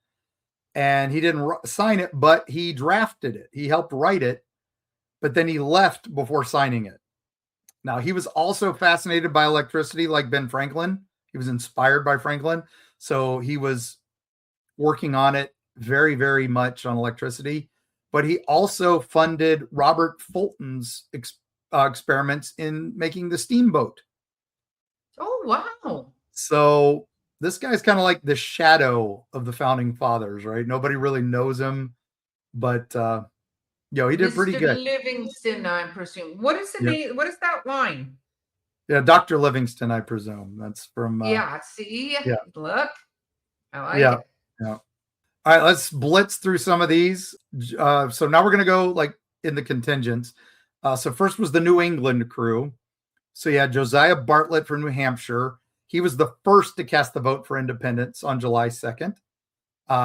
Speaker 1: and he didn't sign it, but he drafted it. He helped write it, but then he left before signing it. Now, he was also fascinated by electricity like Ben Franklin. He was inspired by Franklin. So he was working on it very, very much on electricity. But he also funded Robert Fulton's experiments in making the steamboat.
Speaker 2: Oh, wow.
Speaker 1: So this guy's kind of like the shadow of the founding fathers, right? Nobody really knows him, but he did pretty good.
Speaker 2: Livingston, I presume. What is the name? What is that line?
Speaker 1: Yeah, Dr. Livingston, I presume. That's from
Speaker 2: see?
Speaker 1: Yeah.
Speaker 2: Look. I like it.
Speaker 1: Yeah. All right, let's blitz through some of these. So now we're going to go like in the contingents. So first was the New England crew. So you had Josiah Bartlett from New Hampshire. He was the first to cast the vote for independence on July 2nd.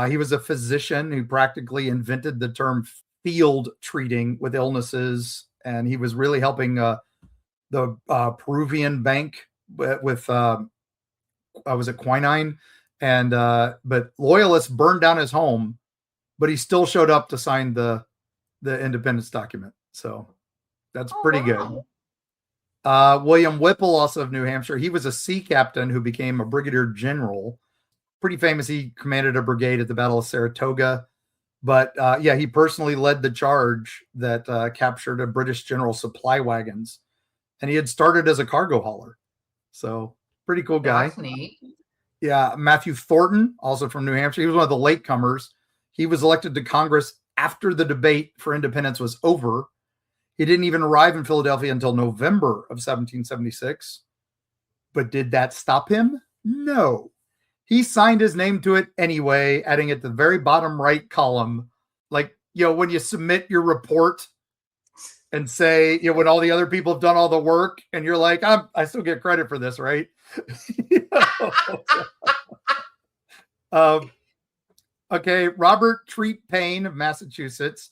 Speaker 1: He was a physician who practically invented the term field treating with illnesses, and he was really helping the Peruvian bank with was it quinine? And but loyalists burned down his home, but he still showed up to sign the independence document. So that's pretty good. William Whipple, also of New Hampshire, he was a sea captain who became a brigadier general. Pretty famous. He commanded a brigade at the Battle of Saratoga. But he personally led the charge that captured a British general's supply wagons. And he had started as a cargo hauler. So pretty cool guy.
Speaker 2: That's neat.
Speaker 1: Yeah, Matthew Thornton, also from New Hampshire. He was one of the latecomers. He was elected to Congress after the debate for independence was over. He didn't even arrive in Philadelphia until November of 1776. But did that stop him? No. He signed his name to it anyway, adding it to the very bottom right column. Like, when you submit your report and say, when all the other people have done all the work and you're like, I still get credit for this, right? Okay, Robert Treat Paine of Massachusetts.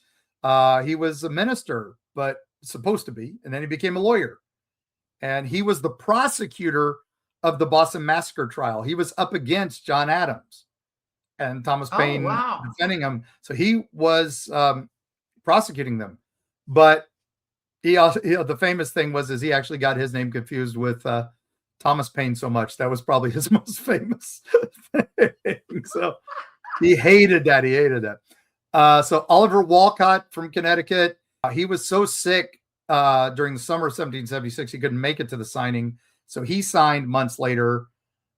Speaker 1: He was a minister, but supposed to be, and then he became a lawyer. And he was the prosecutor of the Boston Massacre trial. He was up against John Adams and Thomas Paine defending him. So he was prosecuting them. But he also, the famous thing was he actually got his name confused with Thomas Paine so much. That was probably his most famous thing. So he hated that. So Oliver Walcott from Connecticut, he was so sick during the summer of 1776, he couldn't make it to the signing. So he signed months later.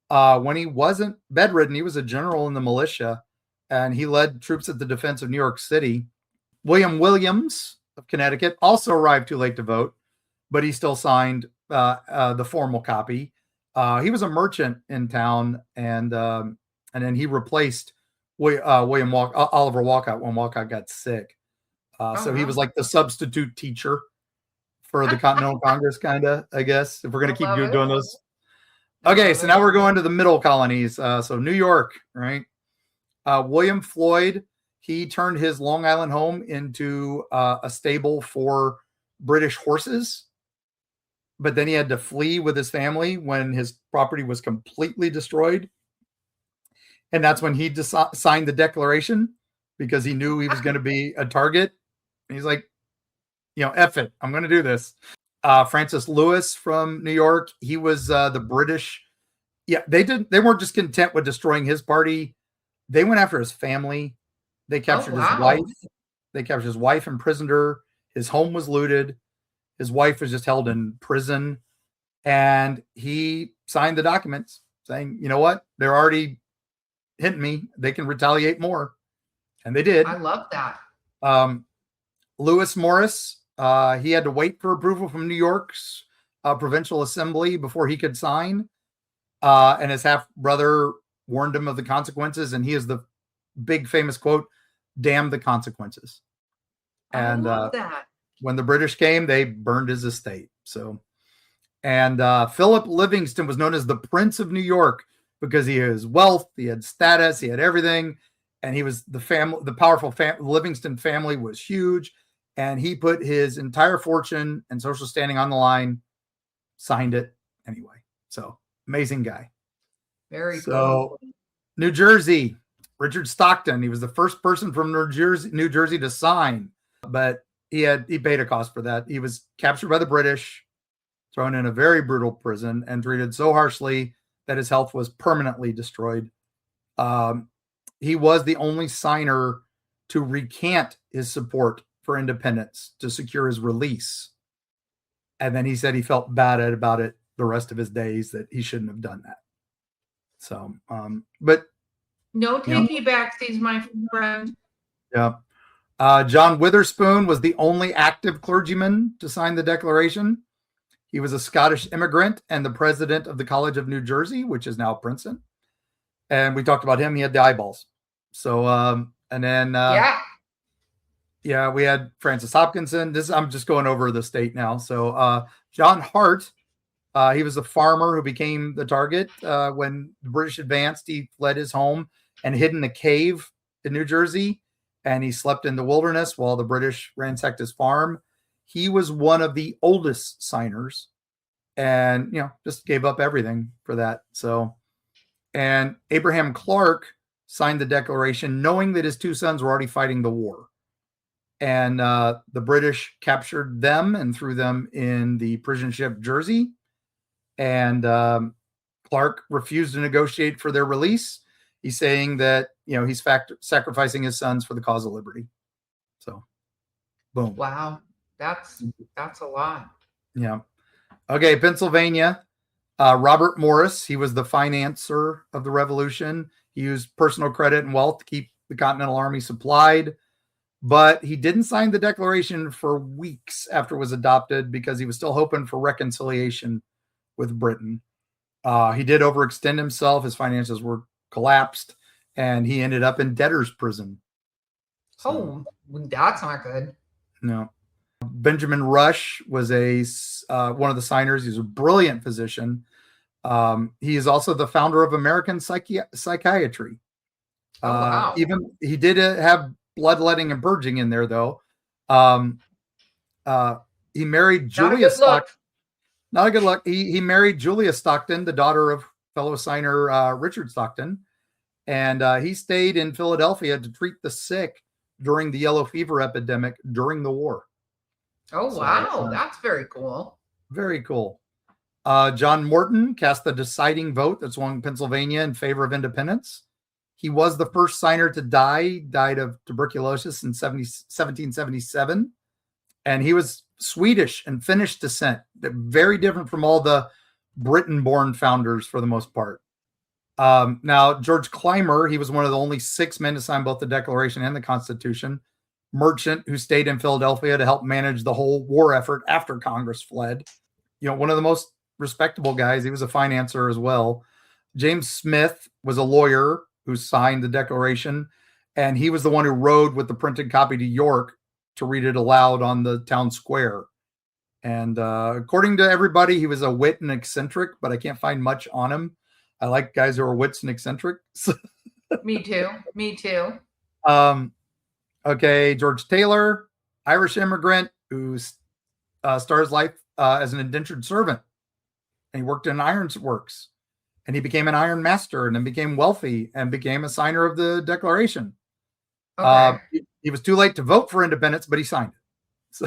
Speaker 1: When he wasn't bedridden, he was a general in the militia, and he led troops at the defense of New York City. William Williams of Connecticut also arrived too late to vote, but he still signed the formal copy. He was a merchant in town, and then he replaced Oliver Walcott when Walcott got sick. So he was like the substitute teacher for the Continental Congress, kind of, I guess, if we're going to keep doing those. Okay, so now we're going to the middle colonies. So New York, right? William Floyd, he turned his Long Island home into a stable for British horses. But then he had to flee with his family when his property was completely destroyed. And that's when he signed the Declaration, because he knew he was going to be a target. And he's like, F it, I'm going to do this. Francis Lewis from New York, he was the British. Yeah, they weren't just content with destroying his party. They went after his family. They captured his wife. They captured his wife, imprisoned her. His home was looted. His wife was just held in prison. And he signed the documents saying, you know what? They're already hitting me. They can retaliate more. And they did.
Speaker 2: I love that.
Speaker 1: Lewis Morris, he had to wait for approval from New York's provincial assembly before he could sign. And his half brother warned him of the consequences. And he is the big famous quote, "Damn the consequences." And
Speaker 2: I love that.
Speaker 1: When the British came, they burned his estate. So, and Philip Livingston was known as the Prince of New York because he had his wealth, he had status, he had everything. And he was the powerful Livingston family was huge. And he put his entire fortune and social standing on the line, signed it anyway. So amazing guy.
Speaker 2: Very cool.
Speaker 1: New Jersey, Richard Stockton. He was the first person from New Jersey to sign, but he paid a cost for that. He was captured by the British, thrown in a very brutal prison, and treated so harshly that his health was permanently destroyed. He was the only signer to recant his support for independence to secure his release. And then he said he felt bad about it the rest of his days, that he shouldn't have done that. So, but
Speaker 2: no takey backsies, my friend.
Speaker 1: Yeah. John Witherspoon was the only active clergyman to sign the Declaration. He was a Scottish immigrant and the president of the College of New Jersey, which is now Princeton. And we talked about him. He had the eyeballs. So, and then, Yeah, we had Francis Hopkinson. I'm just going over the state now. So John Hart, he was a farmer who became the target when the British advanced. He fled his home and hid in a cave in New Jersey, and he slept in the wilderness while the British ransacked his farm. He was one of the oldest signers, and just gave up everything for that. So, and Abraham Clark signed the Declaration, knowing that his two sons were already fighting the war. And the British captured them and threw them in the prison ship Jersey. And Clark refused to negotiate for their release. He's saying that he's sacrificing his sons for the cause of liberty. So, boom.
Speaker 2: Wow, that's a lot.
Speaker 1: Yeah. Okay, Pennsylvania. Robert Morris. He was the financer of the Revolution. He used personal credit and wealth to keep the Continental Army supplied. But he didn't sign the Declaration for weeks after it was adopted because he was still hoping for reconciliation with Britain. He did overextend himself. His finances were collapsed, and he ended up in debtor's prison.
Speaker 2: So, that's not good.
Speaker 1: No. Benjamin Rush was one of the signers. He's a brilliant physician. He is also the founder of American Psychiatry.
Speaker 2: Wow.
Speaker 1: Even he did have bloodletting and purging in there, though. He married Julia Stockton. Not a good look. He married Julia Stockton, the daughter of fellow signer Richard Stockton, and he stayed in Philadelphia to treat the sick during the yellow fever epidemic during the war.
Speaker 2: Oh, wow. That's very cool.
Speaker 1: Very cool. John Morton cast the deciding vote that swung Pennsylvania in favor of independence. He was the first signer to die, died of tuberculosis in 1777. And he was Swedish and Finnish descent, very different from all the Britain-born founders for the most part. Now, George Clymer, he was one of the only 6 men to sign both the Declaration and the Constitution. Merchant who stayed in Philadelphia to help manage the whole war effort after Congress fled. One of the most respectable guys. He was a financer as well. James Smith was a lawyer who signed the Declaration, and he was the one who rode with the printed copy to York to read it aloud on the town square. And according to everybody, he was a wit and eccentric, but I can't find much on him. I like guys who are wits and eccentrics.
Speaker 2: Me too.
Speaker 1: Okay, George Taylor, Irish immigrant who started his life as an indentured servant. And he worked in ironworks. And he became an iron master and then became wealthy and became a signer of the Declaration.
Speaker 2: Okay.
Speaker 1: He was too late to vote for independence, but he signed it.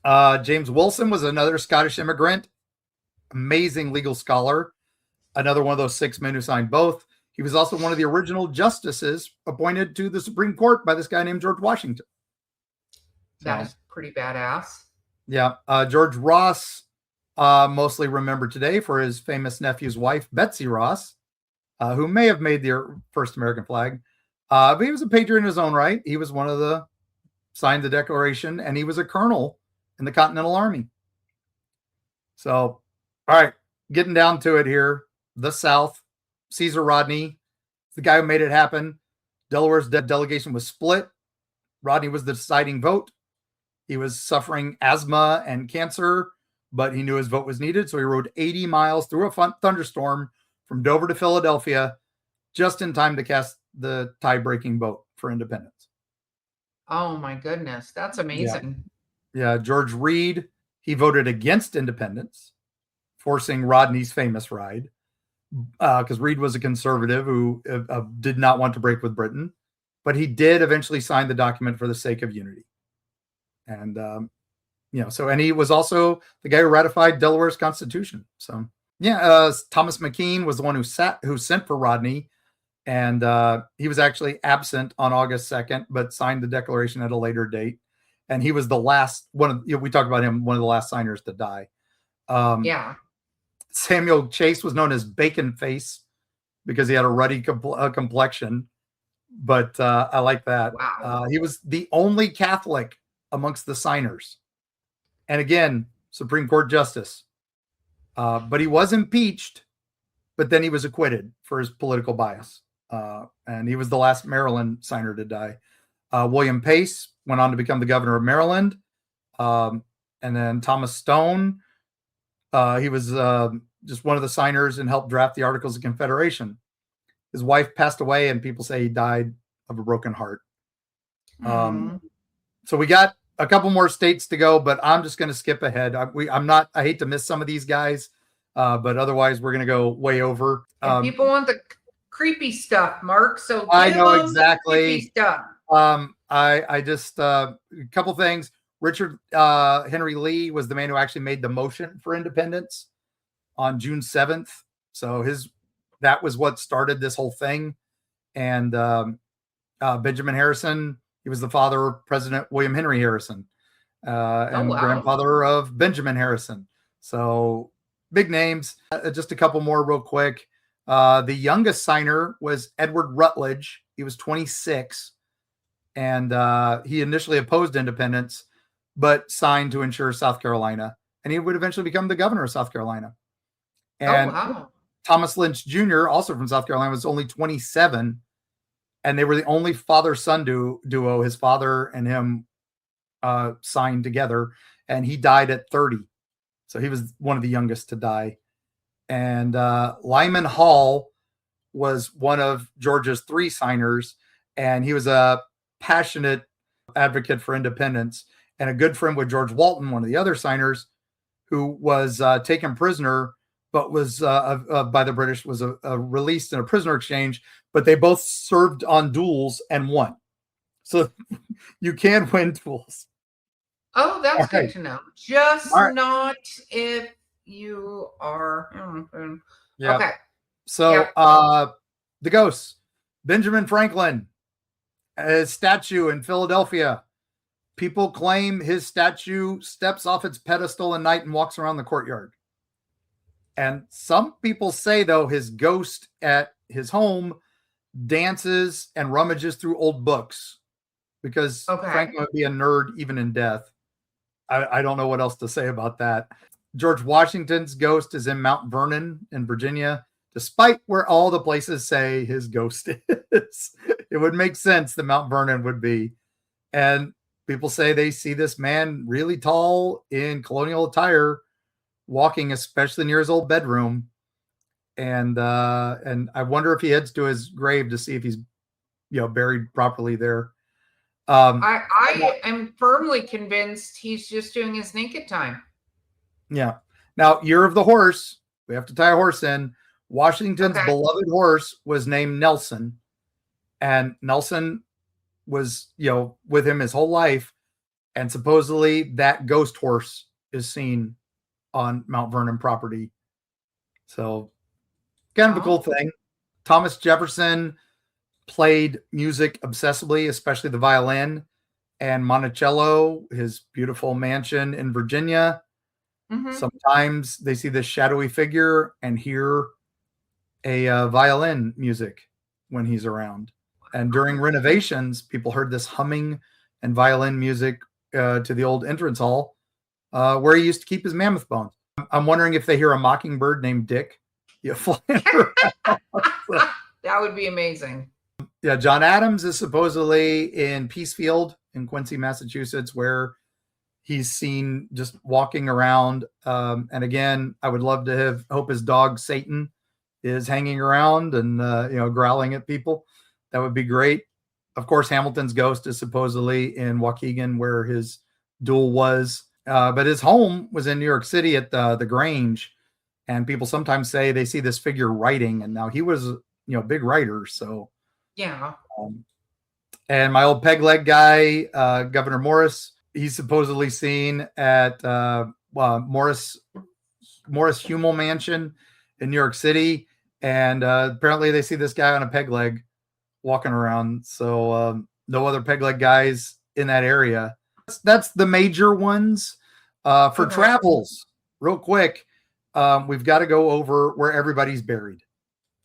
Speaker 1: So, James Wilson was another Scottish immigrant, amazing legal scholar, another one of those 6 men who signed both. He was also one of the original justices appointed to the Supreme Court by this guy named George Washington.
Speaker 2: That is pretty badass.
Speaker 1: Yeah. George Ross, mostly remembered today for his famous nephew's wife, Betsy Ross, who may have made the first American flag. But he was a patriot in his own right. He was one of the signed the Declaration, and he was a colonel in the Continental Army. So, all right, getting down to it here. The South, Caesar Rodney, the guy who made it happen. Delaware's delegation was split. Rodney was the deciding vote. He was suffering asthma and cancer, but he knew his vote was needed. So he rode 80 miles through a thunderstorm from Dover to Philadelphia just in time to cast the tie-breaking vote for independence.
Speaker 2: Oh, my goodness. That's amazing.
Speaker 1: Yeah. George Reed, he voted against independence, forcing Rodney's famous ride because Reed was a conservative who did not want to break with Britain. But he did eventually sign the document for the sake of unity. And, and he was also the guy who ratified Delaware's Constitution. So, Thomas McKean was the one who sent for Rodney. And he was actually absent on August 2nd, but signed the Declaration at a later date. And he was the last one. We talked about him, one of the last signers to die. Samuel Chase was known as Bacon Face because he had a ruddy complexion. But I like that.
Speaker 2: Wow.
Speaker 1: He was the only Catholic amongst the signers. And again, Supreme Court justice. But he was impeached, but then he was acquitted for his political bias. and he was the last Maryland signer to die. William Pace went on to become the governor of Maryland. And then Thomas Stone, he was just one of the signers and helped draft the Articles of Confederation. His wife passed away, and people say he died of a broken heart. So we got a couple more states to go, but I'm just going to skip ahead. I hate to miss some of these guys, but otherwise we're going to go way over.
Speaker 2: People want the creepy stuff, Mark. So
Speaker 1: I know exactly.
Speaker 2: Stuff.
Speaker 1: I just a couple things. Richard Henry Lee was the man who actually made the motion for independence on June 7th. So that was what started this whole thing. And Benjamin Harrison, he was the father of President William Henry Harrison, and grandfather of Benjamin Harrison. So big names. Just a couple more real quick. The youngest signer was Edward Rutledge. He was 26, and he initially opposed independence, but signed to ensure South Carolina. And he would eventually become the governor of South Carolina. And Thomas Lynch Jr., also from South Carolina, was only 27. And they were the only father-son duo. His father and him signed together. And he died at 30. So he was one of the youngest to die. And Lyman Hall was one of Georgia's 3 signers. And he was a passionate advocate for independence and a good friend with George Walton, one of the other signers, who was taken prisoner, but was by the British, was released in a prisoner exchange. But they both served on duels and won. So you can win duels.
Speaker 2: Oh, that's good to know. Just not if you are.
Speaker 1: Yeah.
Speaker 2: Okay.
Speaker 1: So the ghosts. Benjamin Franklin, his statue in Philadelphia. People claim his statue steps off its pedestal at night and walks around the courtyard. And some people say, though, his ghost at his home dances and rummages through old books, because Franklin would be a nerd even in death. I don't know what else to say about that. George Washington's ghost is in Mount Vernon in Virginia, despite where all the places say his ghost is. It would make sense that Mount Vernon would be. And people say they see this man really tall in colonial attire walking, especially near his old bedroom. And I wonder if he heads to his grave to see if he's, buried properly there.
Speaker 2: I am firmly convinced he's just doing his naked time.
Speaker 1: Yeah. Now, Year of the Horse, we have to tie a horse in. Washington's beloved horse was named Nelson. And Nelson was, with him his whole life. And supposedly that ghost horse is seen on Mount Vernon property. So kind of a cool thing. Thomas Jefferson played music obsessively, especially the violin, and Monticello, his beautiful mansion in Virginia. Mm-hmm. Sometimes they see this shadowy figure and hear a violin music when he's around. And during renovations, people heard this humming and violin music to the old entrance hall where he used to keep his mammoth bones. I'm wondering if they hear a mockingbird named Dick.
Speaker 2: That would be amazing.
Speaker 1: Yeah, John Adams is supposedly in Peacefield in Quincy, Massachusetts, where he's seen just walking around. And again, I would love to hope his dog Satan is hanging around and growling at people. That would be great. Of course, Hamilton's ghost is supposedly in Waukegan, where his duel was. But his home was in New York City at the Grange. And people sometimes say they see this figure writing. And now he was, a big writer. So,
Speaker 2: yeah.
Speaker 1: And my old peg leg guy, Governor Morris, he's supposedly seen at Morris Hummel Mansion in New York City. And apparently they see this guy on a peg leg walking around. So no other peg leg guys in that area. That's the major ones. For travels, real quick, we've got to go over where everybody's buried,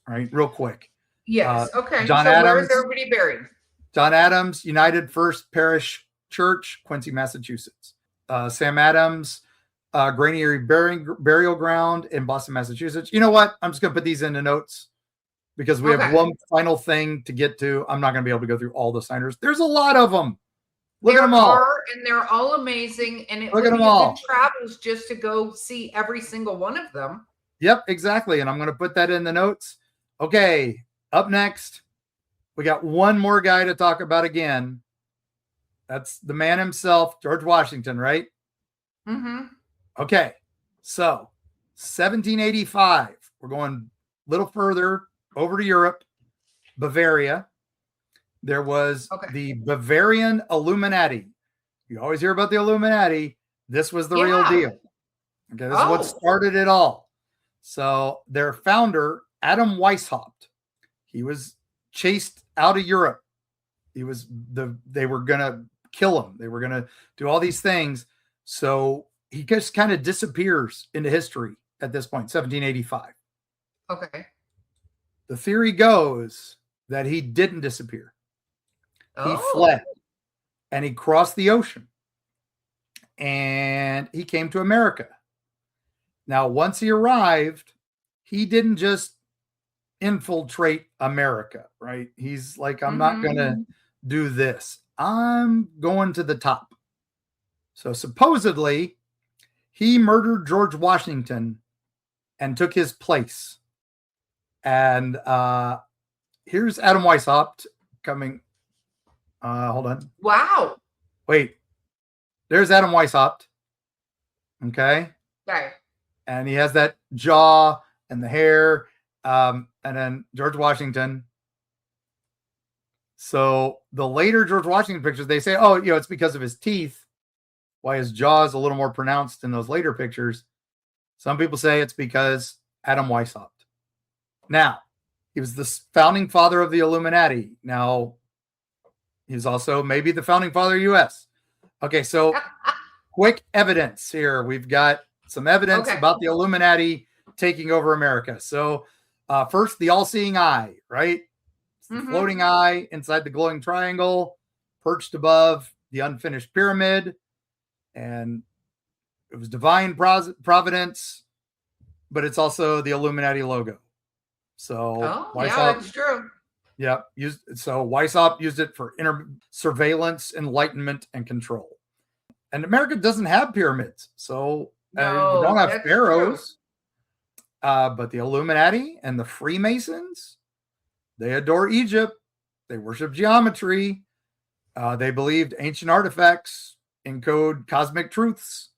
Speaker 1: right? Real quick.
Speaker 2: Yes. Okay.
Speaker 1: John
Speaker 2: so
Speaker 1: Adams,
Speaker 2: where is everybody buried?
Speaker 1: John Adams, United First Parish Church, Quincy, Massachusetts. Sam Adams, Granary Burial Ground in Boston, Massachusetts. You know what? I'm just going to put these in the notes because we have
Speaker 2: Okay.
Speaker 1: one final thing to get to. I'm not going to be able to go through all the signers. There's a lot of them. Look at them all.
Speaker 2: And they're all amazing. And it
Speaker 1: Look
Speaker 2: would
Speaker 1: at
Speaker 2: be
Speaker 1: them
Speaker 2: a
Speaker 1: all.
Speaker 2: good travels just to go see every single one of them.
Speaker 1: Yep, exactly. And I'm going to put that in the notes. Okay, up next, we got one more guy to talk about again. That's the man himself, George Washington, right?
Speaker 2: Mm-hmm.
Speaker 1: Okay, so 1785. We're going a little further over to Europe, Bavaria. There was the Bavarian Illuminati. You always hear about the Illuminati. This was the real deal. Okay, this is what started it all. So their founder, Adam Weishaupt, he was chased out of Europe. They were going to kill him. They were going to do all these things. So he just kind of disappears into history at this point, 1785.
Speaker 2: Okay.
Speaker 1: The theory goes that he didn't disappear. He fled and he crossed the ocean and he came to America. Now, once he arrived, he didn't just infiltrate America, right? He's like, I'm not going to do this. I'm going to the top. So supposedly he murdered George Washington and took his place. And here's Adam Weishaupt coming. Hold on.
Speaker 2: Wow.
Speaker 1: Wait. There's Adam Weishaupt. Okay.
Speaker 2: Okay.
Speaker 1: And he has that jaw and the hair. And then George Washington. So the later George Washington pictures, they say, oh, it's because of his teeth, why his jaw is a little more pronounced in those later pictures. Some people say it's because Adam Weishaupt. Now, he was the founding father of the Illuminati. Now, he's also maybe the founding father of U.S. Okay, so quick evidence here. We've got some evidence about the Illuminati taking over America. So first, the all-seeing eye, right? The floating eye inside the glowing triangle, perched above the unfinished pyramid. And it was divine providence, but it's also the Illuminati logo. So
Speaker 2: that's true.
Speaker 1: Yeah. Weishaupt used it for surveillance, enlightenment, and control. And America doesn't have pyramids. So we don't have pharaohs. But the Illuminati and the Freemasons, they adore Egypt. They worship geometry. They believed ancient artifacts encode cosmic truths.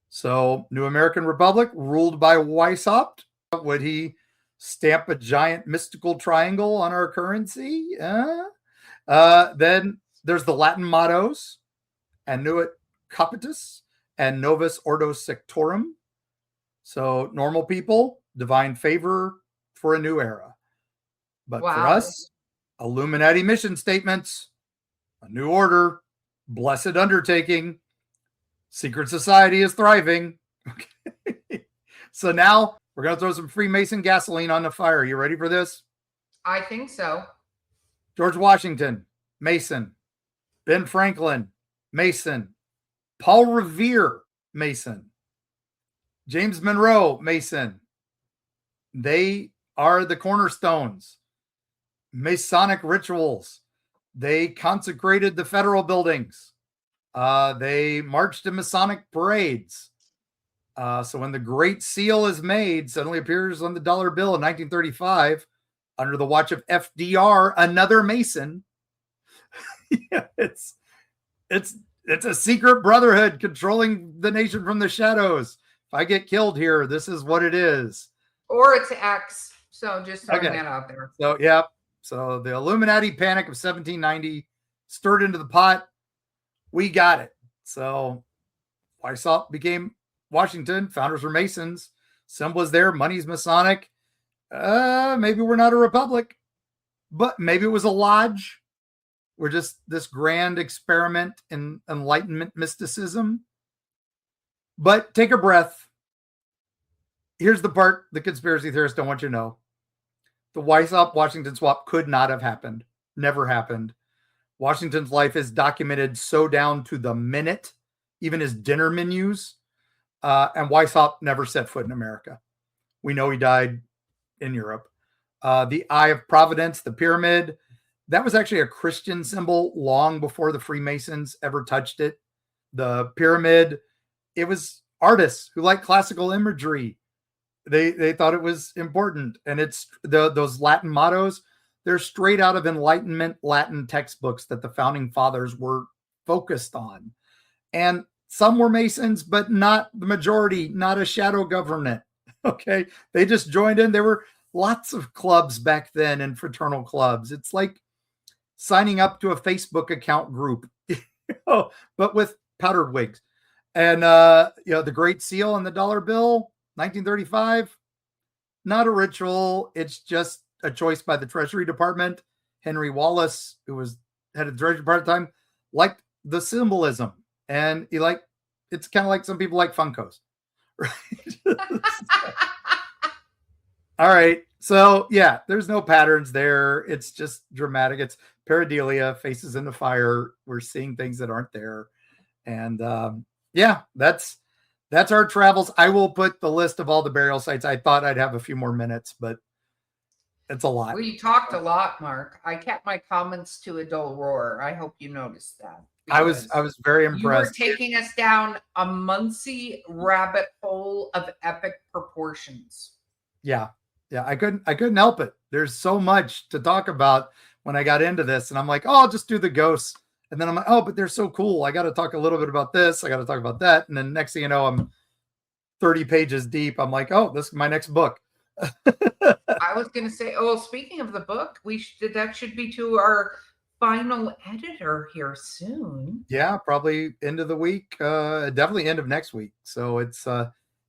Speaker 1: So New American Republic, ruled by Weishaupt, would he stamp a giant mystical triangle on our currency? Then there's the Latin mottos, Annuit Capitis and Novus Ordo Sectorum. So normal people, divine favor for a new era. But for us, Illuminati mission statements, a new order, blessed undertaking, secret society is thriving. Okay. So now we're going to throw some Freemason gasoline on the fire. You ready for this?
Speaker 2: I think so.
Speaker 1: George Washington, Mason. Ben Franklin, Mason. Paul Revere, Mason. James Monroe, Mason. They are the cornerstones. Masonic rituals. They consecrated the federal buildings. They marched in Masonic parades. So when the Great Seal is made, suddenly appears on the dollar bill in 1935 under the watch of FDR, another Mason. Yeah, it's a secret brotherhood controlling the nation from the shadows. If I get killed here, this is what it is.
Speaker 2: Or it's X. So just throwing that out there.
Speaker 1: So, yeah. So the Illuminati panic of 1790 stirred into the pot. We got it. So Weishaupt became Washington. Founders were Masons. Symbol is there. Money's Masonic. Maybe we're not a republic, but maybe it was a lodge. We're just this grand experiment in enlightenment mysticism. But take a breath. Here's the part the conspiracy theorists don't want you to know. The Weishaupt-Washington swap could not have happened. Never happened. Washington's life is documented so down to the minute, even his dinner menus. And Weishaupt never set foot in America. We know he died in Europe. The Eye of Providence, the pyramid. That was actually a Christian symbol long before the Freemasons ever touched it. The pyramid, it was artists who liked classical imagery. They thought it was important. And it's those Latin mottos, they're straight out of Enlightenment Latin textbooks that the founding fathers were focused on. And some were Masons, but not the majority, not a shadow government. Okay. They just joined in. There were lots of clubs back then and fraternal clubs. It's like signing up to a Facebook account group, but with powdered wigs. And, the Great Seal and the dollar bill, 1935, not a ritual. It's just a choice by the Treasury Department. Henry Wallace, who was head of the Treasury Department at the time, liked the symbolism. And it's kind of like some people like Funkos. Right? All right. So yeah, there's no patterns there. It's just dramatic. It's pareidolia, faces in the fire. We're seeing things that aren't there. And that's our travels. I will put the list of all the burial sites. I thought I'd have a few more minutes, but it's a lot.
Speaker 2: We talked a lot, Mark. I kept my comments to a dull roar. I hope you noticed that.
Speaker 1: I was very impressed.
Speaker 2: You were taking us down a Muncie rabbit hole of epic proportions.
Speaker 1: Yeah. I couldn't help it. There's so much to talk about when I got into this, and I'm like, oh, I'll just do the ghosts. And then I'm like, oh, but they're so cool. I got to talk a little bit about this. I got to talk about that. And then next thing you know, I'm 30 pages deep. I'm like, oh, this is my next book.
Speaker 2: I was going to say, oh, speaking of the book, that should be to our final editor here soon.
Speaker 1: Yeah, probably end of the week. Definitely end of next week. So it's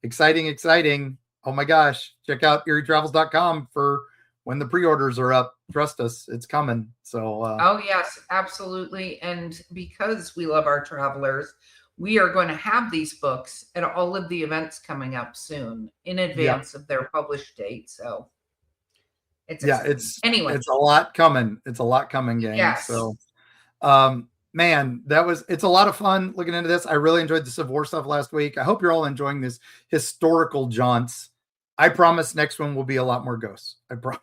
Speaker 1: exciting. Oh my gosh. Check out EerieTravels.com for when the pre-orders are up. Trust us, it's coming. So
Speaker 2: oh yes, absolutely. And because we love our travelers, we are going to have these books at all of the events coming up soon in advance of their published date. So it's
Speaker 1: a lot coming. It's a lot coming, gang.
Speaker 2: Yes.
Speaker 1: So man, it's a lot of fun looking into this. I really enjoyed the Civil War stuff last week. I hope you're all enjoying this historical jaunts. I promise next one will be a lot more ghosts. I promise.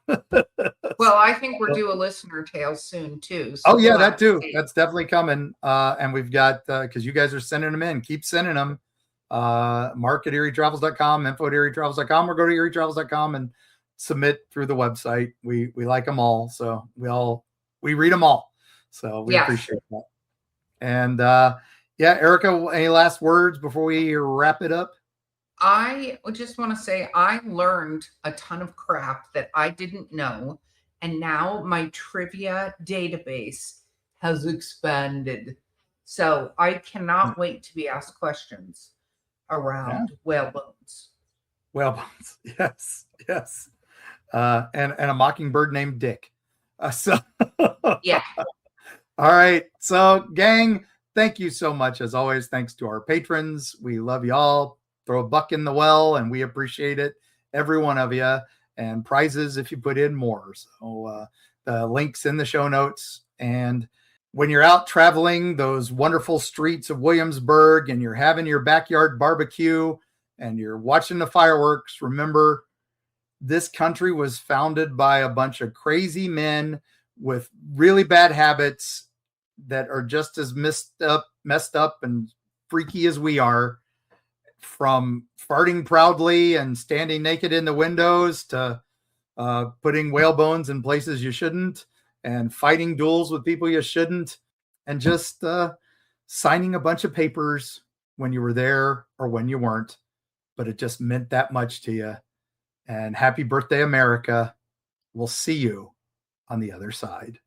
Speaker 2: Well, I think we're due a listener tale soon too.
Speaker 1: So that too. That's definitely coming. And we've got, because you guys are sending them in, keep sending them. Mark at EerieTravels.com, info at EerieTravels.com, or go to EerieTravels.com and submit through the website. We like them all. So we read them all. So we appreciate that. And Erica, any last words before we wrap it up?
Speaker 2: I just want to say I learned a ton of crap that I didn't know. And now my trivia database has expanded. So I cannot wait to be asked questions around whale bones.
Speaker 1: Whale bones. Yes. And a mockingbird named Dick.
Speaker 2: Yeah.
Speaker 1: All right. So gang, thank you so much. As always, thanks to our patrons. We love y'all. Throw a buck in the well, and we appreciate it, every one of you, and prizes if you put in more. So the links in the show notes. And when you're out traveling those wonderful streets of Williamsburg and you're having your backyard barbecue and you're watching the fireworks, remember this country was founded by a bunch of crazy men with really bad habits that are just as messed up and freaky as we are. From farting proudly and standing naked in the windows to putting whale bones in places you shouldn't and fighting duels with people you shouldn't and just signing a bunch of papers when you were there or when you weren't, but it just meant that much to you. And happy birthday, America. We'll see you on the other side.